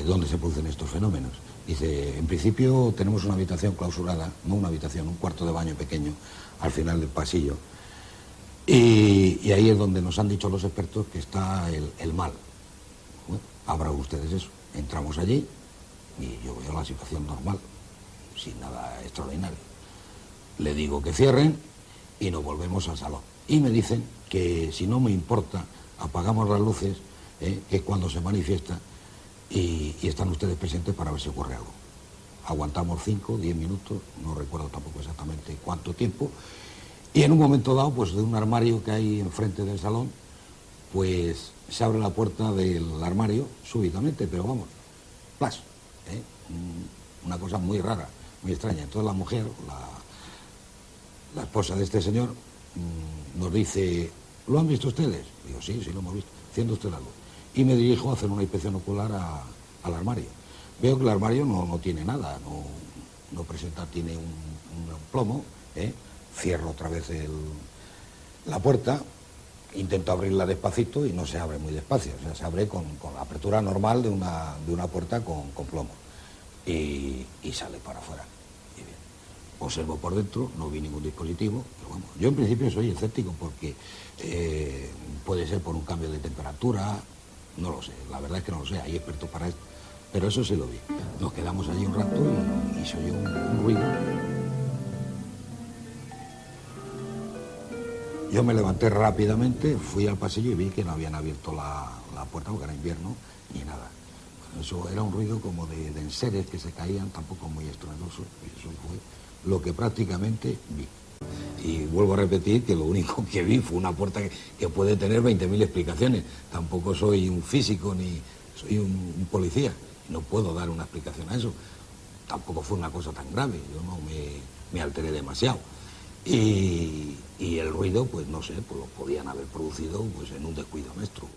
dónde se producen estos fenómenos. Dice, en principio tenemos una habitación clausurada, no una habitación, un cuarto de baño pequeño al final del pasillo. Y ahí es donde nos han dicho los expertos que está el mal. Bueno, abran ustedes eso. Entramos allí y yo veo la situación normal, sin nada extraordinario. Le digo que cierren y nos volvemos al salón. Y me dicen que si no me importa, apagamos las luces, que es cuando se manifiesta, y están ustedes presentes para ver si ocurre algo. Aguantamos 5, 10 minutos, no recuerdo tampoco exactamente cuánto tiempo, y en un momento dado, pues de un armario que hay enfrente del salón, pues se abre la puerta del armario súbitamente, pero vamos, ¡plas! Una cosa muy rara, muy extraña. Entonces la mujer, la esposa de este señor, nos dice, ¿lo han visto ustedes? Digo, sí, lo hemos visto, enciende usted la luz. Y me dirijo a hacer una inspección ocular al armario. Veo que el armario no tiene nada, no presenta, tiene un plomo, cierro otra vez la puerta, intento abrirla despacito y no se abre muy despacio, o sea, se abre con la apertura normal de una puerta con plomo y sale para afuera. Y bien, observo por dentro, no vi ningún dispositivo, pero vamos, yo en principio soy escéptico porque puede ser por un cambio de temperatura, no lo sé, la verdad es que no lo sé, hay expertos para esto, pero eso sí lo vi. Nos quedamos allí un rato y se oyó un ruido. Yo me levanté rápidamente, fui al pasillo y vi que no habían abierto la puerta porque era invierno ni nada. Bueno, eso era un ruido como de enseres que se caían, tampoco muy estruendoso, y eso fue lo que prácticamente vi. Y vuelvo a repetir que lo único que vi fue una puerta que puede tener 20.000 explicaciones. Tampoco soy un físico ni soy un policía, no puedo dar una explicación a eso. Tampoco fue una cosa tan grave, yo no me alteré demasiado. Y el ruido, pues no sé, pues lo podían haber producido pues en un descuido nuestro.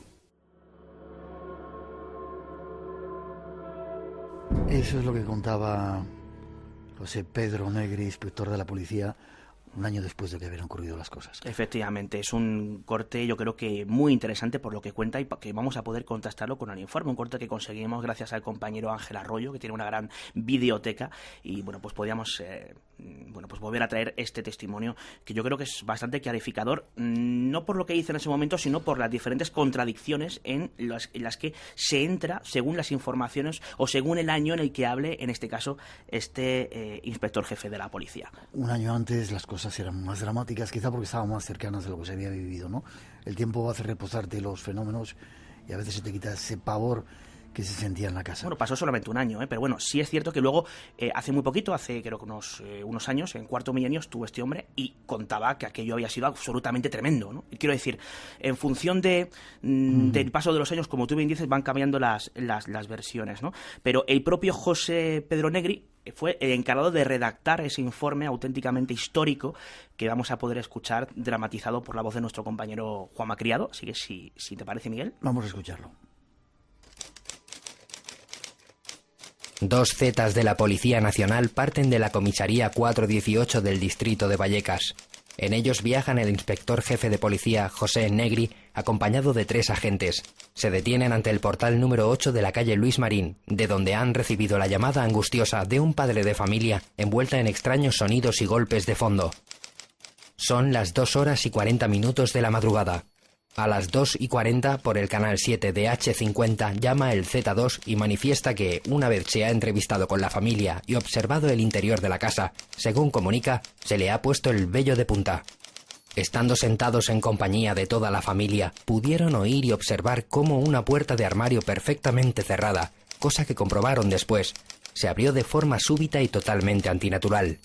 Eso es lo que contaba José Pedro Negri, inspector de la policía, un año después de que hubieran ocurrido las cosas. Efectivamente, es un corte yo creo que muy interesante por lo que cuenta y que vamos a poder contrastarlo con el informe, un corte que conseguimos gracias al compañero Ángel Arroyo, que tiene una gran videoteca, y bueno, pues podíamos pues volver a traer este testimonio que yo creo que es bastante clarificador, no por lo que dice en ese momento, sino por las diferentes contradicciones en las que se entra según las informaciones o según el año en el que hable, en este caso, este inspector jefe de la policía. Un año antes las cosas eran más dramáticas, quizá porque estaban más cercanas de lo que se había vivido, ¿no? El tiempo hace reposarte los fenómenos y a veces se te quita ese pavor que se sentía en la casa. Bueno, pasó solamente un año, pero bueno, sí es cierto que luego, hace muy poquito, hace creo que unos años, en Cuarto Milenio estuvo este hombre y contaba que aquello había sido absolutamente tremendo, ¿no? Y quiero decir, en función del paso de los años, como tú bien dices, van cambiando las versiones, ¿no? Pero el propio José Pedro Negri fue el encargado de redactar ese informe auténticamente histórico que vamos a poder escuchar dramatizado por la voz de nuestro compañero Juanma Criado. Así que si te parece, Miguel. Vamos a escucharlo. 2 zetas de la Policía Nacional parten de la comisaría 418 del distrito de Vallecas. En ellos viajan el inspector jefe de policía José Negri, acompañado de 3 agentes. Se detienen ante el portal número 8 de la calle Luis Marín, de donde han recibido la llamada angustiosa de un padre de familia envuelta en extraños sonidos y golpes de fondo. Son las 2:40 de la madrugada. A las 2:40, por el canal 7 de H50, llama el Z2 y manifiesta que, una vez se ha entrevistado con la familia y observado el interior de la casa, según comunica, se le ha puesto el vello de punta. Estando sentados en compañía de toda la familia, pudieron oír y observar cómo una puerta de armario perfectamente cerrada, cosa que comprobaron después, se abrió de forma súbita y totalmente antinatural.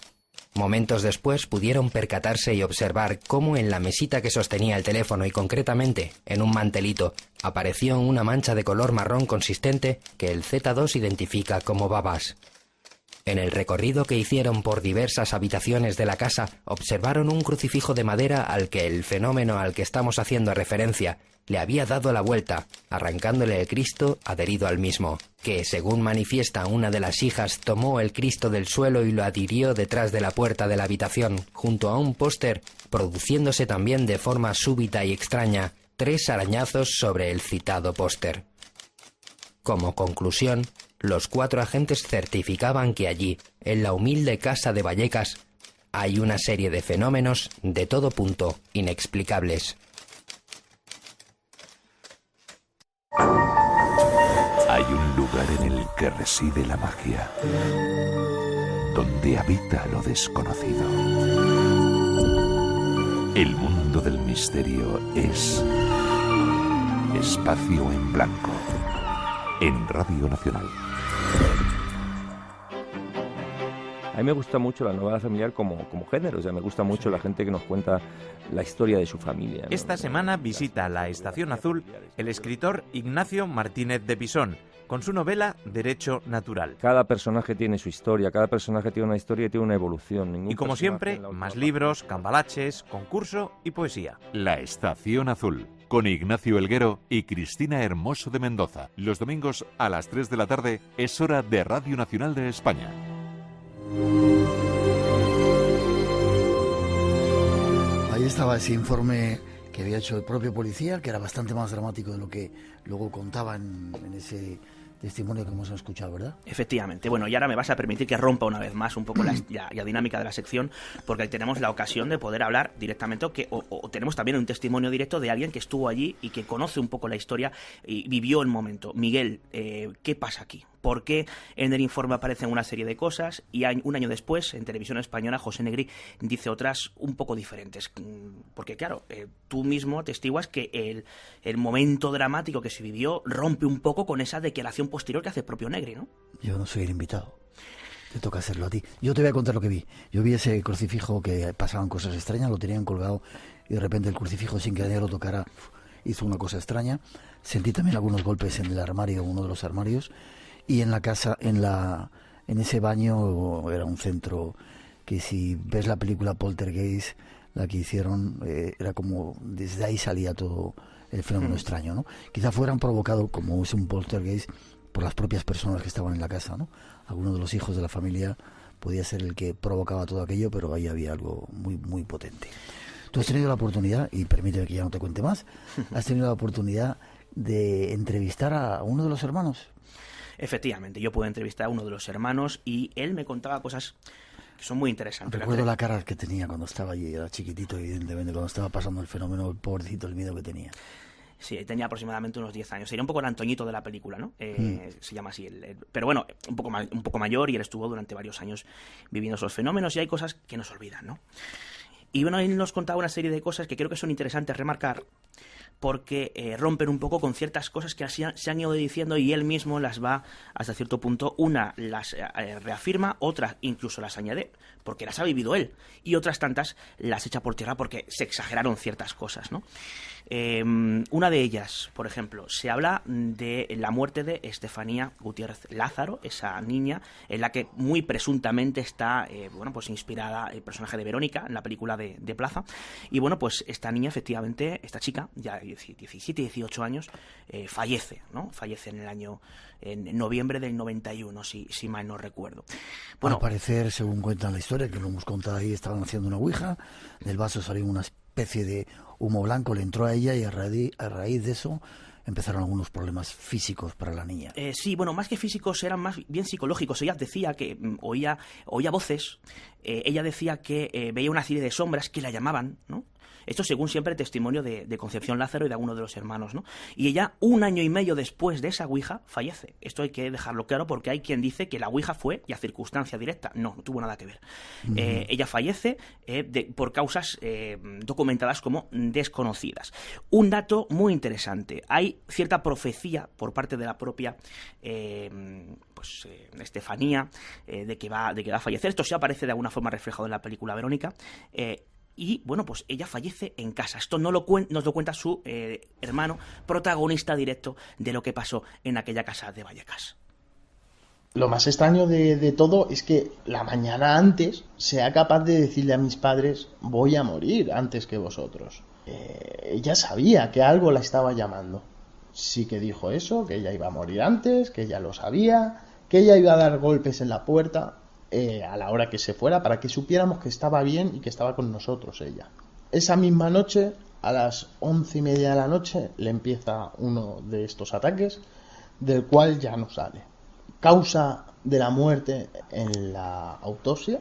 Momentos después pudieron percatarse y observar cómo en la mesita que sostenía el teléfono y concretamente en un mantelito apareció una mancha de color marrón consistente que el Z2 identifica como babas. En el recorrido que hicieron por diversas habitaciones de la casa observaron un crucifijo de madera al que el fenómeno al que estamos haciendo referencia le había dado la vuelta, arrancándole el Cristo adherido al mismo, que, según manifiesta una de las hijas, tomó el Cristo del suelo y lo adhirió detrás de la puerta de la habitación, junto a un póster, produciéndose también de forma súbita y extraña 3 arañazos sobre el citado póster. Como conclusión, los 4 agentes certificaban que allí, en la humilde casa de Vallecas, hay una serie de fenómenos de todo punto inexplicables. Hay un lugar en el que reside la magia, donde habita lo desconocido. El mundo del misterio es Espacio en Blanco, en Radio Nacional. A mí me gusta mucho la novela familiar como género, o sea, me gusta mucho la gente que nos cuenta la historia de su familia, ¿no? Esta semana visita la Estación Azul el escritor Ignacio Martínez de Pisón, con su novela Derecho Natural. Cada personaje tiene su historia, cada personaje tiene una historia y tiene una evolución. Y como siempre, más libros, cambalaches, concurso y poesía. La Estación Azul, con Ignacio Helguero y Cristina Hermoso de Mendoza. Los domingos a las 3 de la tarde es hora de Radio Nacional de España. Ahí estaba ese informe que había hecho el propio policía, que era bastante más dramático de lo que luego contaba en ese testimonio que hemos escuchado, ¿verdad? Efectivamente. Bueno, y ahora me vas a permitir que rompa una vez más un poco la dinámica de la sección, porque ahí tenemos la ocasión de poder hablar directamente, o tenemos también un testimonio directo de alguien que estuvo allí y que conoce un poco la historia y vivió el momento. Miguel, ¿qué pasa aquí? ¿Por qué en el informe aparecen una serie de cosas y un año después, en Televisión Española, José Negri dice otras un poco diferentes? Porque claro, tú mismo atestiguas que el momento dramático que se vivió rompe un poco con esa declaración posterior que hace el propio Negri, ¿no? Yo no soy el invitado. Te toca hacerlo a ti. Yo te voy a contar lo que vi. Yo vi ese crucifijo que pasaban cosas extrañas, lo tenían colgado y de repente el crucifijo, sin que nadie lo tocara, hizo una cosa extraña. Sentí también algunos golpes en el armario, uno de los armarios. Y en la casa, en ese baño, era un centro que, si ves la película Poltergeist, la que hicieron, era como, desde ahí salía todo el fenómeno extraño, ¿no? Quizá fueran provocado, como es un poltergeist, por las propias personas que estaban en la casa, ¿no? Alguno de los hijos de la familia podía ser el que provocaba todo aquello, pero ahí había algo muy, muy potente. Tú has tenido la oportunidad, y permíteme que ya no te cuente más, has tenido la oportunidad de entrevistar a uno de los hermanos. Efectivamente, yo pude entrevistar a uno de los hermanos y él me contaba cosas que son muy interesantes. Recuerdo la cara que tenía cuando estaba allí, era chiquitito, evidentemente, cuando estaba pasando el fenómeno, el pobrecito, el miedo que tenía. Sí, tenía aproximadamente unos 10 años. Sería un poco el Antoñito de la película, ¿no? Se llama así. Pero bueno, un poco mayor, y él estuvo durante varios años viviendo esos fenómenos, y hay cosas que nos olvidan, ¿no? Y bueno, él nos contaba una serie de cosas que creo que son interesantes remarcar, porque rompen un poco con ciertas cosas que se han ido diciendo, y él mismo las va hasta cierto punto, una las reafirma, otras incluso las añade porque las ha vivido él, y otras tantas las echa por tierra porque se exageraron ciertas cosas, ¿no? Una de ellas, por ejemplo, se habla de la muerte de Estefanía Gutiérrez Lázaro, esa niña en la que muy presuntamente está pues inspirada el personaje de Verónica en la película de Plaza. Y bueno, pues esta niña, efectivamente, esta chica, ya 17, 18 años, fallece, ¿no? Fallece en noviembre del 91, si mal no recuerdo. Bueno, al parecer, según cuentan la historia, que lo hemos contado ahí, estaban haciendo una ouija, del vaso salió una especie de humo blanco, le entró a ella, y a raíz de eso empezaron algunos problemas físicos para la niña. Sí, bueno, más que físicos, eran más bien psicológicos. Ella decía que oía voces, ella decía que veía una serie de sombras que la llamaban, ¿no? Esto según siempre el testimonio de Concepción Lázaro y de alguno de los hermanos, ¿no? Y ella, 1 año y medio después de esa ouija, fallece. Esto hay que dejarlo claro, porque hay quien dice que la ouija fue y a circunstancia directa. No tuvo nada que ver. Ella fallece por causas documentadas como desconocidas. Un dato muy interesante. Hay cierta profecía por parte de la propia Estefanía de que va a fallecer. Esto sí aparece de alguna forma reflejado en la película Verónica. Y bueno, pues ella fallece en casa. Esto nos lo cuenta su hermano, protagonista directo de lo que pasó en aquella casa de Vallecas. Lo más extraño de todo es que la mañana antes sea capaz de decirle a mis padres: voy a morir antes que vosotros. Ella sabía que algo la estaba llamando. Sí que dijo eso, que ella iba a morir antes, que ella lo sabía, que ella iba a dar golpes en la puerta a la hora que se fuera, para que supiéramos que estaba bien y que estaba con nosotros ella. Esa misma noche, a las 11:30 de la noche, le empieza uno de estos ataques, del cual ya no sale. Causa de la muerte en la autopsia: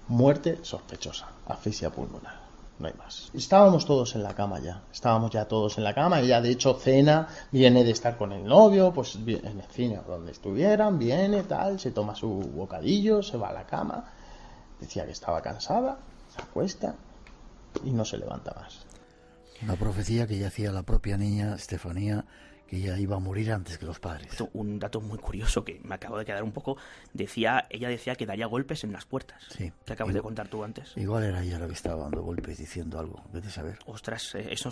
muerte sospechosa, asfixia pulmonar. No hay más. Estábamos todos en la cama ya. Estábamos ya todos en la cama. Ella, de hecho, cena, viene de estar con el novio, pues en el cine o donde estuvieran, viene, tal, se toma su bocadillo, se va a la cama. Decía que estaba cansada, se acuesta y no se levanta más. Una profecía que ya hacía la propia niña Estefanía, que ella iba a morir antes que los padres. Un dato muy curioso que me acabo de quedar un poco. Ella decía que daría golpes en las puertas. Sí. Que acabas de contar tú antes. Igual era ella la que estaba dando golpes, diciendo algo. Vete a saber. Ostras, eso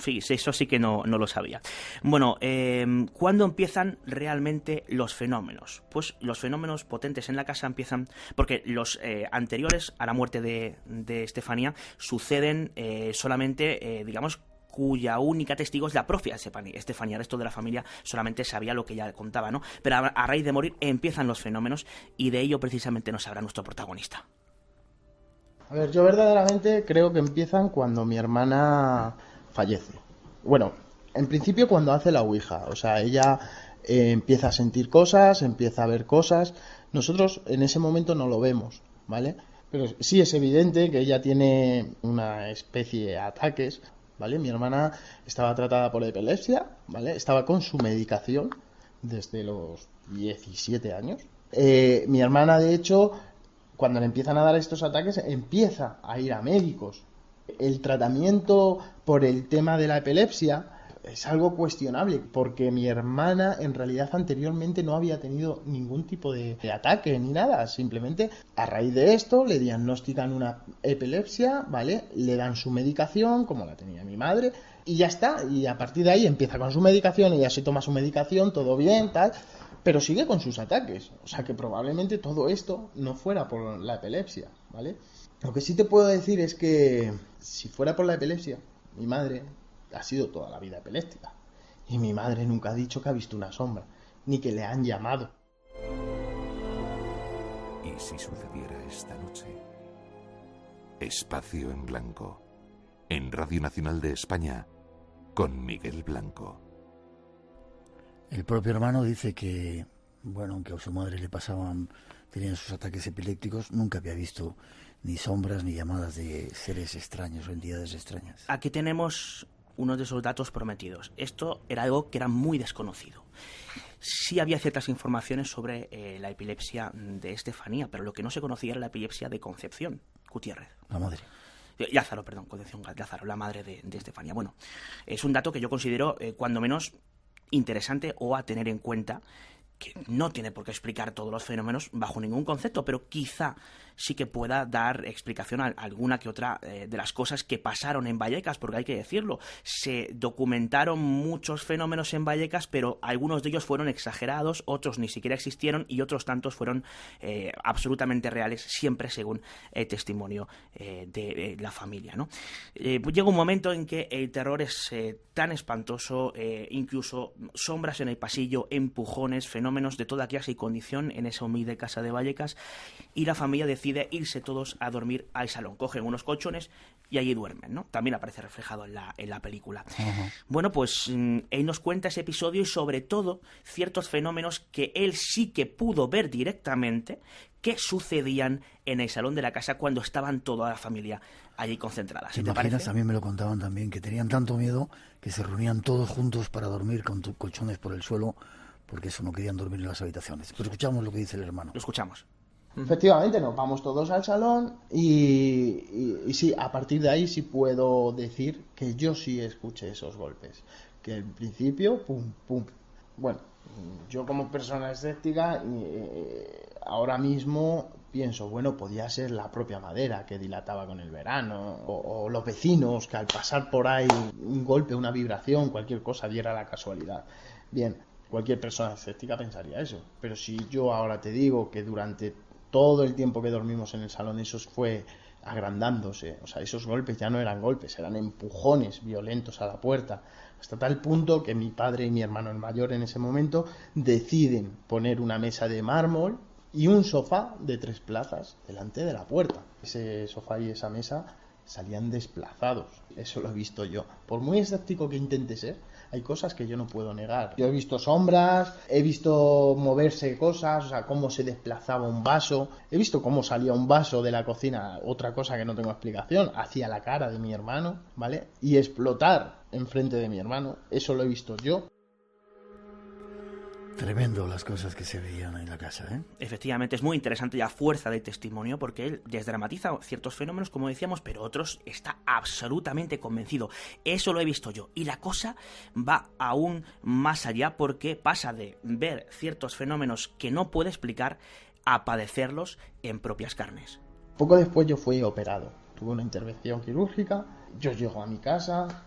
sí que no lo sabía. Bueno, ¿cuándo empiezan realmente los fenómenos? Pues los fenómenos potentes en la casa empiezan porque los anteriores a la muerte de Estefanía suceden solamente, digamos, cuya única testigo es la propia Estefanía. El resto de la familia solamente sabía lo que ella contaba, ¿no? Pero a raíz de morir empiezan los fenómenos, y de ello precisamente nos habla nuestro protagonista. A ver, yo verdaderamente creo que empiezan cuando mi hermana fallece. Bueno, en principio cuando hace la ouija. O sea, ella empieza a sentir cosas, empieza a ver cosas. Nosotros en ese momento no lo vemos, ¿vale? Pero sí es evidente que ella tiene una especie de ataques, ¿vale? Mi hermana estaba tratada por epilepsia, ¿vale? Estaba con su medicación desde los 17 años. Mi hermana, de hecho, cuando le empiezan a dar estos ataques, empieza a ir a médicos. El tratamiento por el tema de la epilepsia es algo cuestionable, porque mi hermana en realidad anteriormente no había tenido ningún tipo de ataque ni nada. Simplemente a raíz de esto le diagnostican una epilepsia, ¿vale? Le dan su medicación, como la tenía mi madre, y ya está. Y a partir de ahí empieza con su medicación, ella se toma su medicación, todo bien, tal, pero sigue con sus ataques. O sea que probablemente todo esto no fuera por la epilepsia, ¿vale? Lo que sí te puedo decir es que si fuera por la epilepsia, mi madre ha sido toda la vida epiléptica. Y mi madre nunca ha dicho que ha visto una sombra, ni que le han llamado. ¿Y si sucediera esta noche? Espacio en Blanco, en Radio Nacional de España, con Miguel Blanco. El propio hermano dice que, bueno, aunque a su madre le tenían sus ataques epilépticos, nunca había visto ni sombras ni llamadas de seres extraños o entidades extrañas. Aquí tenemos uno de esos datos prometidos. Esto era algo que era muy desconocido. Sí había ciertas informaciones sobre la epilepsia de Estefanía, pero lo que no se conocía era la epilepsia de Concepción Gutiérrez. La madre. Lázaro, perdón, Concepción Lázaro, la madre de Estefanía. Bueno, es un dato que yo considero cuando menos interesante o a tener en cuenta, que no tiene por qué explicar todos los fenómenos bajo ningún concepto, pero quizá sí que pueda dar explicación a alguna que otra de las cosas que pasaron en Vallecas, porque hay que decirlo, se documentaron muchos fenómenos en Vallecas, pero algunos de ellos fueron exagerados, otros ni siquiera existieron y otros tantos fueron absolutamente reales, siempre según el testimonio de la familia, ¿no? Llega un momento en que el terror es tan espantoso, incluso sombras en el pasillo, empujones, fenómenos de toda clase y condición en esa humilde casa de Vallecas, y la familia decide irse todos a dormir al salón. Cogen unos colchones y allí duermen, ¿no? También aparece reflejado en la película. Uh-huh. Bueno, pues él nos cuenta ese episodio y sobre todo ciertos fenómenos que él sí que pudo ver directamente que sucedían en el salón de la casa cuando estaban toda la familia allí concentrada. ¿Te imaginas? A mí me lo contaban también, que tenían tanto miedo que se reunían todos juntos para dormir con colchones por el suelo, porque eso, no querían dormir en las habitaciones. Pero escuchamos lo que dice el hermano. Lo escuchamos. Efectivamente, nos vamos todos al salón y sí, a partir de ahí sí puedo decir que yo sí escuché esos golpes. Que en principio, pum, pum. Bueno, yo como persona escéptica ahora mismo pienso, bueno, podía ser la propia madera que dilataba con el verano, o los vecinos que al pasar por ahí un golpe, una vibración, cualquier cosa diera la casualidad. Bien, cualquier persona escéptica pensaría eso, pero si yo ahora te digo que durante todo el tiempo que dormimos en el salón eso fue agrandándose, o sea, esos golpes ya no eran golpes, eran empujones violentos a la puerta, hasta tal punto que mi padre y mi hermano el mayor en ese momento deciden poner una mesa de mármol y un sofá de 3 plazas delante de la puerta. Ese sofá y esa mesa salían desplazados, eso lo he visto yo. Por muy escéptico que intente ser, hay cosas que yo no puedo negar. Yo he visto sombras, he visto moverse cosas, o sea, cómo se desplazaba un vaso, he visto cómo salía un vaso de la cocina, otra cosa que no tengo explicación, hacia la cara de mi hermano, ¿vale? Y explotar enfrente de mi hermano, eso lo he visto yo. Tremendo las cosas que se veían en la casa, ¿eh? Efectivamente, es muy interesante la fuerza del testimonio porque él desdramatiza ciertos fenómenos, como decíamos, pero otros está absolutamente convencido. Eso lo he visto yo. Y la cosa va aún más allá porque pasa de ver ciertos fenómenos que no puede explicar a padecerlos en propias carnes. Poco después yo fui operado. Tuve una intervención quirúrgica. Yo llego a mi casa,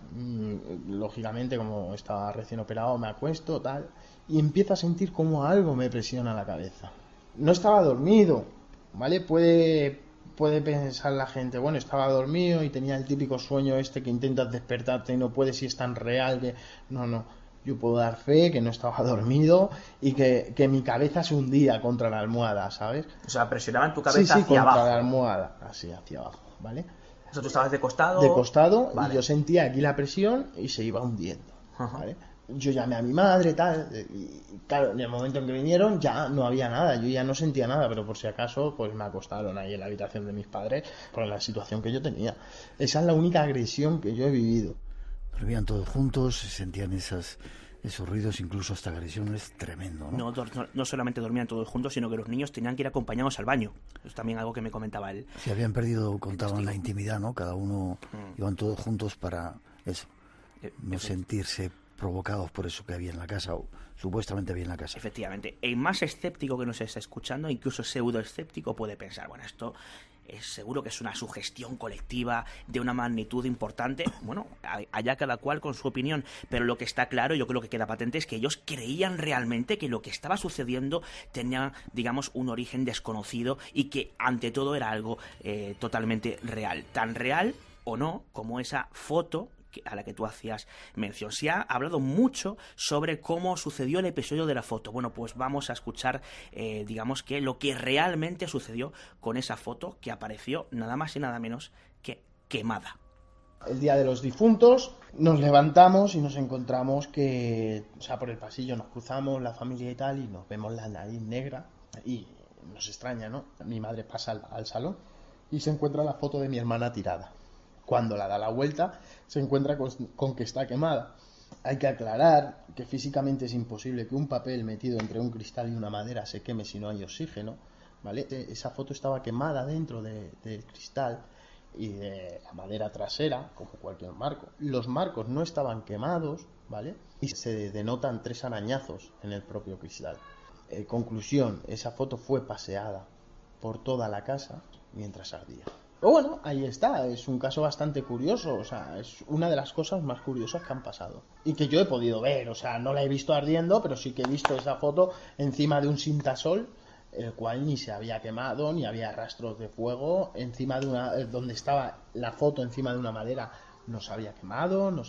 lógicamente como estaba recién operado me acuesto, tal, y empiezo a sentir como algo me presiona la cabeza. No estaba dormido, ¿vale? Puede pensar la gente, bueno, estaba dormido y tenía el típico sueño este que intentas despertarte y no puedes, y es tan real que... No, yo puedo dar fe que no estaba dormido y que mi cabeza se hundía contra la almohada, ¿sabes? O sea, presionaba en tu cabeza hacia abajo. Contra la almohada, así hacia abajo, ¿vale? O sea, tú estabas de costado. De costado, vale. Y yo sentía aquí la presión y se iba hundiendo, ¿vale? yo llamé a mi madre, tal, y claro, en el momento en que vinieron ya no había nada, yo ya no sentía nada, pero por si acaso, pues me acostaron ahí en la habitación de mis padres por la situación que yo tenía. Esa es la única agresión que yo he vivido. Dormían todos juntos, se sentían esos ruidos, incluso hasta agresiones, tremendo, ¿no? No solamente dormían todos juntos, sino que los niños tenían que ir acompañados al baño. Es también algo que me comentaba él. Si habían perdido, contaban la intimidad, ¿no? Cada uno iban todos juntos para eso, no sentirse provocados por eso que había en la casa, o supuestamente había en la casa. Efectivamente. El más escéptico que nos está escuchando, incluso pseudoescéptico, puede pensar, bueno, esto seguro que es una sugestión colectiva de una magnitud importante. Bueno, allá cada cual con su opinión, pero lo que está claro, yo creo que queda patente, es que ellos creían realmente que lo que estaba sucediendo tenía, digamos, un origen desconocido y que ante todo era algo totalmente real. Tan real o no como esa foto a la que tú hacías mención. Se ha hablado mucho sobre cómo sucedió el episodio de la foto. Bueno, pues vamos a escuchar, digamos, que lo que realmente sucedió con esa foto que apareció nada más y nada menos que quemada. El día de los difuntos nos levantamos y nos encontramos que, o sea, por el pasillo nos cruzamos la familia y tal, y nos vemos la nariz negra y nos extraña, ¿no? Mi madre pasa al salón y se encuentra la foto de mi hermana tirada. Cuando la da la vuelta, se encuentra con que está quemada. Hay que aclarar que físicamente es imposible que un papel metido entre un cristal y una madera se queme si no hay oxígeno, ¿vale? Esa foto estaba quemada dentro del cristal y de la madera trasera, como cualquier marco. Los marcos no estaban quemados, ¿vale? Y se denotan 3 arañazos en el propio cristal. Conclusión, esa foto fue paseada por toda la casa mientras ardía. Pero bueno, ahí está, es un caso bastante curioso, o sea, es una de las cosas más curiosas que han pasado. Y que yo he podido ver, o sea, no la he visto ardiendo, pero sí que he visto esa foto encima de un cintasol, el cual ni se había quemado, ni había rastros de fuego, encima de donde estaba la foto encima de una madera, no se había quemado, no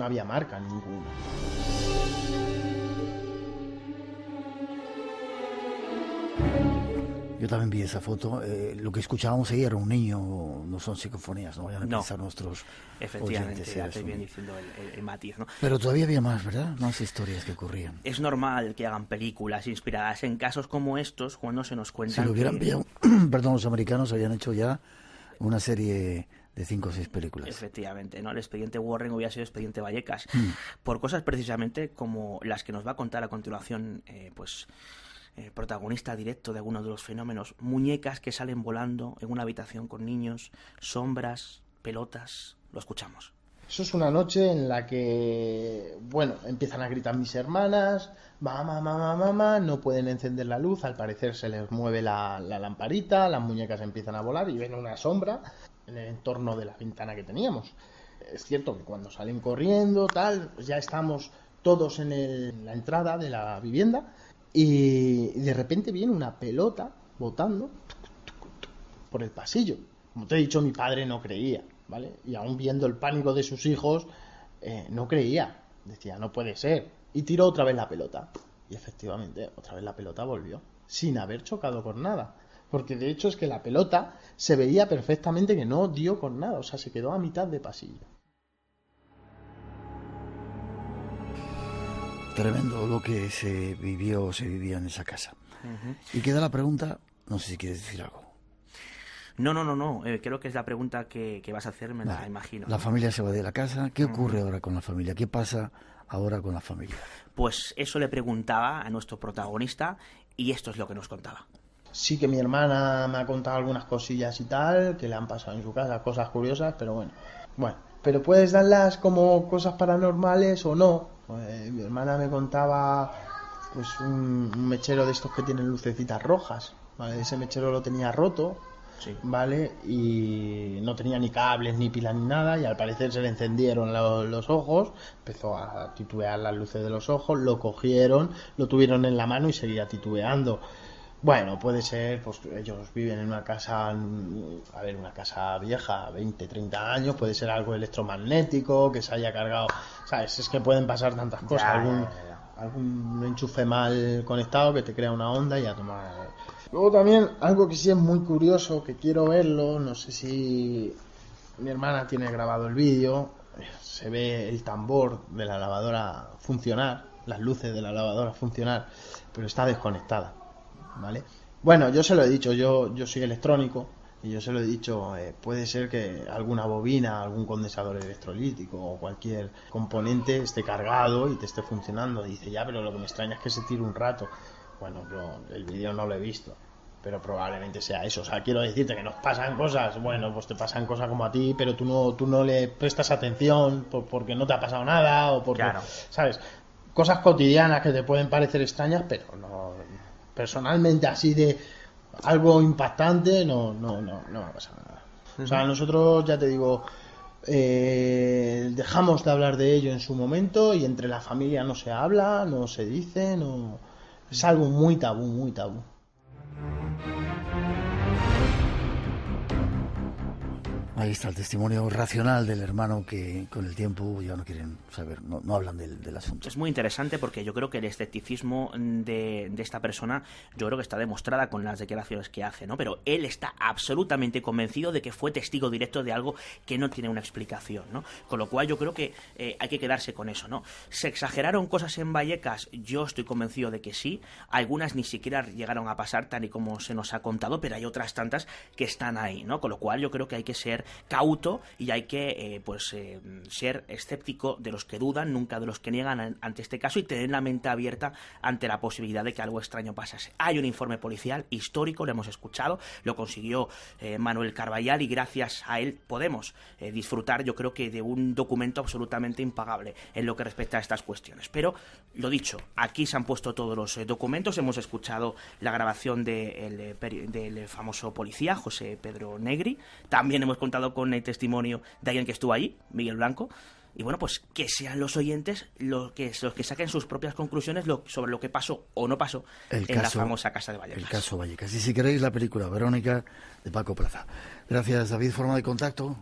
había marca ninguna. Yo también vi esa foto. Lo que escuchábamos ahí era un niño, no son psicofonías, no vayan a pensar nuestros efectivamente, oyentes. Efectivamente, bien diciendo el matiz, ¿no? Pero todavía había más, ¿verdad? Más historias que ocurrían. Es normal que hagan películas inspiradas en casos como estos cuando se nos cuentan. Si lo hubieran pillado, los americanos habían hecho ya una serie de 5 o 6 películas. Efectivamente, ¿no? El expediente Warren hubiera sido expediente Vallecas. Por cosas precisamente como las que nos va a contar a continuación, protagonista directo de algunos de los fenómenos, muñecas que salen volando en una habitación con niños, sombras, pelotas. Lo escuchamos. Eso es una noche en la que, bueno, empiezan a gritar mis hermanas, mamá, no pueden encender la luz, al parecer se les mueve la lamparita, las muñecas empiezan a volar y ven una sombra en el entorno de la ventana que teníamos. Es cierto que cuando salen corriendo, tal, pues ya estamos todos en la entrada de la vivienda. Y de repente viene una pelota botando por el pasillo. Como te he dicho, mi padre no creía, ¿vale? Y aún viendo el pánico de sus hijos, no creía. Decía, no puede ser. Y tiró otra vez la pelota. Y efectivamente, otra vez la pelota volvió, sin haber chocado con nada. Porque de hecho es que la pelota se veía perfectamente que no dio con nada. O sea, se quedó a mitad de pasillo. Tremendo lo que se vivía en esa casa. Y queda la pregunta, no sé si quieres decir algo. No. Creo que es la pregunta que vas a hacer, me la imagino. La familia se va de la casa. ¿Qué ocurre ahora con la familia? ¿Qué pasa ahora con la familia? Pues eso le preguntaba a nuestro protagonista y esto es lo que nos contaba. Sí que mi hermana me ha contado algunas cosillas y tal, que le han pasado en su casa, cosas curiosas, pero bueno. Pero puedes darlas como cosas paranormales o no. Pues, mi hermana me contaba pues un mechero de estos que tienen lucecitas rojas, ¿vale? Ese mechero lo tenía roto, sí, ¿vale? Y no tenía ni cables, ni pila, ni nada, y al parecer se le encendieron los ojos, empezó a titubear las luces de los ojos, lo cogieron, lo tuvieron en la mano y seguía titubeando. Bueno, puede ser, pues ellos viven en una casa, una casa vieja, 20, 30 años, puede ser algo electromagnético, que se haya cargado, ¿sabes? Es que pueden pasar tantas cosas, algún enchufe mal conectado que te crea una onda y a tomar. Luego también, algo que sí es muy curioso, que quiero verlo, no sé si mi hermana tiene grabado el vídeo, se ve el tambor de la lavadora funcionar, las luces de la lavadora funcionar, pero está desconectada, ¿vale? Bueno, yo se lo he dicho, yo soy electrónico y yo se lo he dicho, puede ser que alguna bobina, algún condensador electrolítico o cualquier componente esté cargado y te esté funcionando. Dice, ya, pero lo que me extraña es que se tire un rato. Bueno, yo el vídeo no lo he visto, pero probablemente sea eso. O sea, quiero decirte que nos pasan cosas, bueno, pues te pasan cosas como a ti, pero tú no le prestas atención porque no te ha pasado nada o porque, claro, ¿sabes? Cosas cotidianas que te pueden parecer extrañas, pero no, personalmente así de algo impactante no me ha pasado nada. O sea, nosotros, ya te digo, dejamos de hablar de ello en su momento y entre la familia no se habla, no se dice, no, es algo muy tabú, muy tabú. Ahí está el testimonio racional del hermano que con el tiempo ya no quieren saber, no hablan del asunto. Es muy interesante porque yo creo que el escepticismo de esta persona, yo creo que está demostrada con las declaraciones que hace, ¿no? Pero él está absolutamente convencido de que fue testigo directo de algo que no tiene una explicación, ¿no? Con lo cual yo creo que hay que quedarse con eso, ¿no? ¿Se exageraron cosas en Vallecas? Yo estoy convencido de que sí. Algunas ni siquiera llegaron a pasar tal y como se nos ha contado, pero hay otras tantas que están ahí, ¿no? Con lo cual yo creo que hay que ser cauto y hay que ser escéptico de los que dudan, nunca de los que niegan ante este caso, y tener la mente abierta ante la posibilidad de que algo extraño pasase. Hay un informe policial histórico, lo hemos escuchado, lo consiguió Manuel Carballal y gracias a él podemos disfrutar, yo creo que de un documento absolutamente impagable en lo que respecta a estas cuestiones. Pero, lo dicho, aquí se han puesto todos los documentos, hemos escuchado la grabación del famoso policía, José Pedro Negri, también hemos contado con el testimonio de alguien que estuvo allí, Miguel Blanco, y bueno, pues que sean los oyentes los que saquen sus propias conclusiones sobre lo que pasó o no pasó en la famosa Casa de Vallecas. El caso Vallecas. Y si queréis, la película Verónica de Paco Plaza. Gracias, David. ¿Forma de contacto?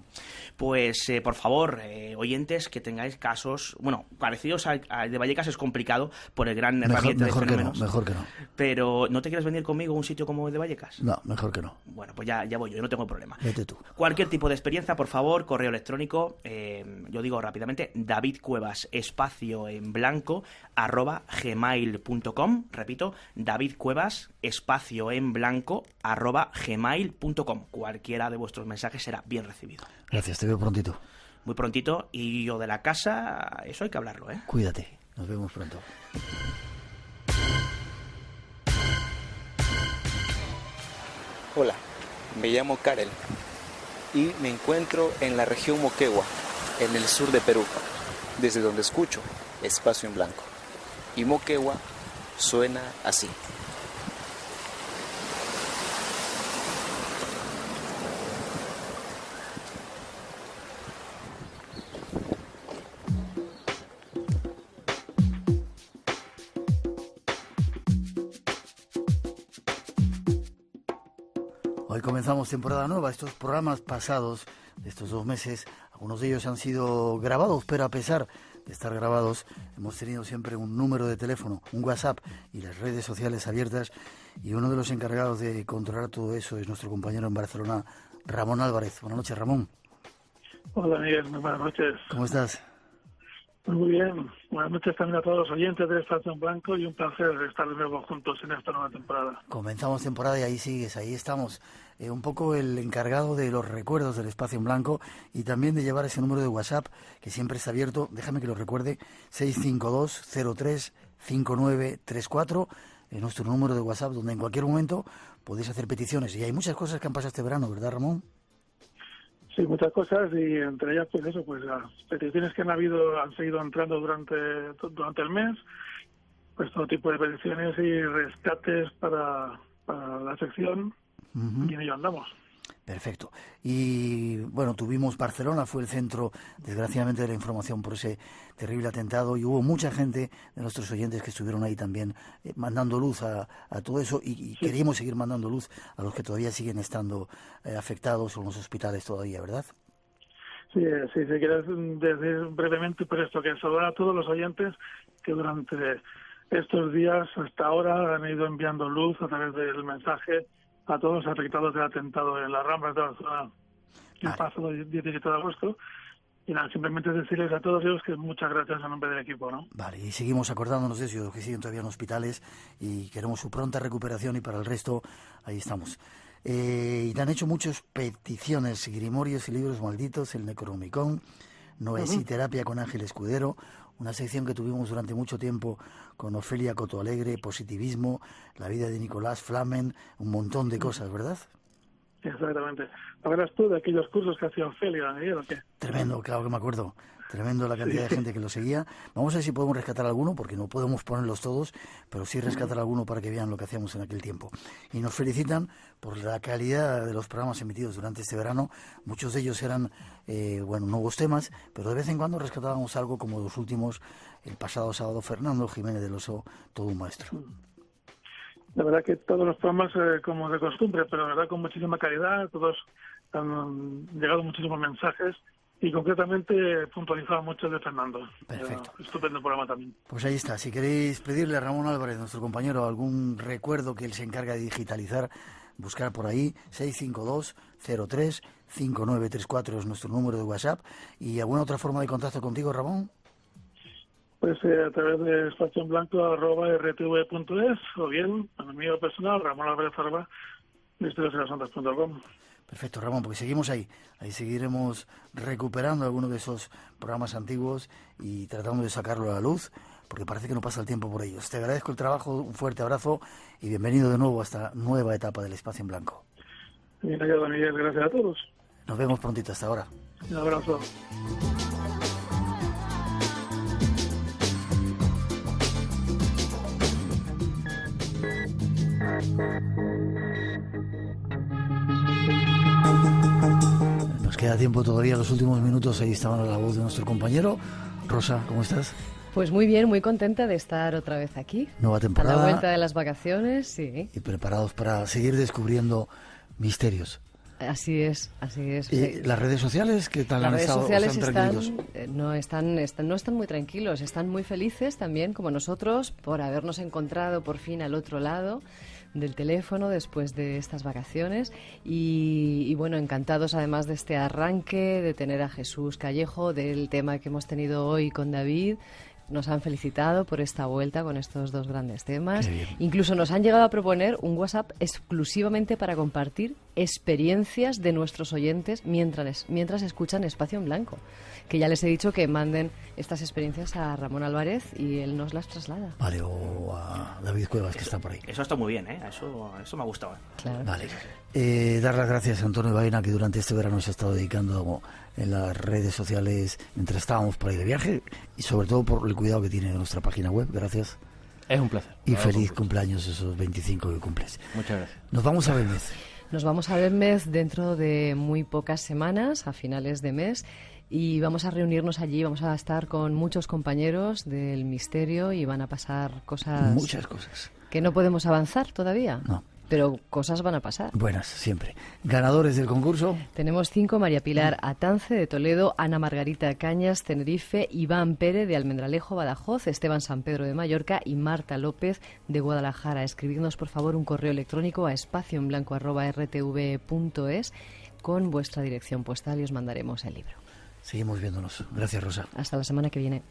Pues, por favor, oyentes, que tengáis casos, bueno, parecidos al de Vallecas es complicado por el gran herramienta de fenómenos. Mejor que no. Pero, ¿no te quieres venir conmigo a un sitio como el de Vallecas? No, mejor que no. Bueno, pues ya voy yo no tengo problema. Vete tú. Cualquier tipo de experiencia, por favor, correo electrónico, yo digo rápidamente, David Cuevas, espacio en blanco, @gmail.com. Repito, David Cuevas, espacio en blanco, @gmail.com. Cualquiera de vuestros mensajes será bien recibido. Gracias, te veo prontito. Muy prontito, y yo de la casa, eso hay que hablarlo, ¿eh? Cuídate, nos vemos pronto. Hola, me llamo Karel y me encuentro en la región Moquegua, en el sur de Perú, desde donde escucho Espacio en Blanco. Y Moquegua suena así. Hoy comenzamos temporada nueva. Estos programas pasados de estos 2 meses, algunos de ellos han sido grabados, pero a pesar de estar grabados, hemos tenido siempre un número de teléfono, un WhatsApp y las redes sociales abiertas, y uno de los encargados de controlar todo eso es nuestro compañero en Barcelona, Ramón Álvarez. Buenas noches, Ramón. Hola, Miguel, muy buenas noches. ¿Cómo estás? Muy bien. Buenas noches también a todos los oyentes de Espacio en Blanco y un placer estar de nuevo juntos en esta nueva temporada. Comenzamos temporada y ahí sigues, ahí estamos. Un poco el encargado de los recuerdos del Espacio en Blanco y también de llevar ese número de WhatsApp que siempre está abierto. Déjame que lo recuerde, 652-03-5934, nuestro número de WhatsApp, donde en cualquier momento podéis hacer peticiones. Y hay muchas cosas que han pasado este verano, ¿verdad, Ramón? Sí, muchas cosas, y entre ellas, pues eso, pues las peticiones que han seguido entrando durante el mes, pues todo tipo de peticiones y rescates para la sección, y en ello andamos. Perfecto. Y bueno, tuvimos Barcelona, fue el centro, desgraciadamente, de la información por ese terrible atentado, y hubo mucha gente de nuestros oyentes que estuvieron ahí también mandando luz a todo eso, y sí, queríamos seguir mandando luz a los que todavía siguen estando afectados en los hospitales todavía, ¿verdad? Sí, si quieres decir brevemente por esto, que saludar a todos los oyentes que durante estos días hasta ahora han ido enviando luz a través del mensaje a todos los afectados del atentado en las Ramblas de Barcelona el pasado 17 de agosto, Y nada, simplemente decirles a todos ellos que muchas gracias a nombre del equipo, ¿no? Vale, y seguimos acordándonos de ellos que siguen todavía en hospitales y queremos su pronta recuperación, y para el resto, ahí estamos. Y te han hecho muchas peticiones, Grimorios y libros malditos, el Necronomicon, Noesiterapia con Ángel Escudero, una sección que tuvimos durante mucho tiempo con Ofelia Cotoalegre, positivismo, la vida de Nicolás Flamen, un montón de cosas, ¿verdad? Exactamente. ¿Hablas tú de aquellos cursos que hacía Ofelia, Miguel, o qué? Tremendo, claro que me acuerdo. Tremendo la cantidad de gente que lo seguía. Vamos a ver si podemos rescatar alguno, porque no podemos ponerlos todos, pero sí rescatar alguno para que vean lo que hacíamos en aquel tiempo. Y nos felicitan por la calidad de los programas emitidos durante este verano. Muchos de ellos eran, nuevos temas, pero de vez en cuando rescatábamos algo como los últimos, el pasado sábado, Fernando Jiménez del Oso, todo un maestro. La verdad que todos los programas, como de costumbre, pero la verdad con muchísima calidad, todos han llegado muchísimos mensajes y concretamente puntualizaba mucho el de Fernando. Perfecto. Estupendo programa también. Pues ahí está. Si queréis pedirle a Ramón Álvarez, nuestro compañero, algún recuerdo que él se encarga de digitalizar, buscar por ahí, 652-03-5934 es nuestro número de WhatsApp. ¿Y alguna otra forma de contacto contigo, Ramón? Pues a través de espacioenblanco@rtv.es o bien a mi mío personal, Ramón Álvarez @misteriosdelasondas.com. Perfecto, Ramón, porque seguimos ahí. Ahí seguiremos recuperando algunos de esos programas antiguos y tratando de sacarlo a la luz, porque parece que no pasa el tiempo por ellos. Te agradezco el trabajo, un fuerte abrazo y bienvenido de nuevo a esta nueva etapa del Espacio en Blanco. Bien hallado, Miguel. Gracias a todos. Nos vemos prontito. Hasta ahora. Un abrazo. Nos queda tiempo todavía, los últimos minutos. Ahí estaba la voz de nuestro compañero. Rosa, ¿cómo estás? Pues muy bien, muy contenta de estar otra vez aquí. Nueva temporada. A la vuelta de las vacaciones, sí. Y preparados para seguir descubriendo misterios. Así es, así es. ¿Las redes sociales qué tal han estado? Las redes sociales ¿Están no están muy tranquilos, están muy felices también, como nosotros, por habernos encontrado por fin al otro lado del teléfono después de estas vacaciones y bueno, encantados además de este arranque, de tener a Jesús Callejo, del tema que hemos tenido hoy con David. Nos han felicitado por esta vuelta con estos dos grandes temas. Incluso nos han llegado a proponer un WhatsApp exclusivamente para compartir experiencias de nuestros oyentes mientras escuchan Espacio en Blanco. Que ya les he dicho que manden estas experiencias a Ramón Álvarez y él nos las traslada. Vale, o a David Cuevas, que está por ahí. Eso está muy bien, ¿eh? Eso me ha gustado. Claro. Vale. Dar las gracias a Antonio Baena, que durante este verano se ha estado dedicando en las redes sociales mientras estábamos por ahí de viaje, y sobre todo por el cuidado que tiene de nuestra página web. Gracias. Es un placer. Y feliz cumpleaños esos 25 que cumples. Muchas gracias. Nos vamos a Belmez. Nos vamos a Belmez dentro de muy pocas semanas, a finales de mes, y vamos a reunirnos allí, vamos a estar con muchos compañeros del misterio y van a pasar cosas... Muchas cosas. Que no podemos avanzar todavía. No. Pero cosas van a pasar. Buenas, siempre. Ganadores del concurso. Tenemos 5: María Pilar Atance, de Toledo; Ana Margarita Cañas, Tenerife; Iván Pérez, de Almendralejo, Badajoz; Esteban San Pedro, de Mallorca; y Marta López, de Guadalajara. Escribidnos, por favor, un correo electrónico a espacioenblanco@rtv.es con vuestra dirección postal y os mandaremos el libro. Seguimos viéndonos. Gracias, Rosa. Hasta la semana que viene.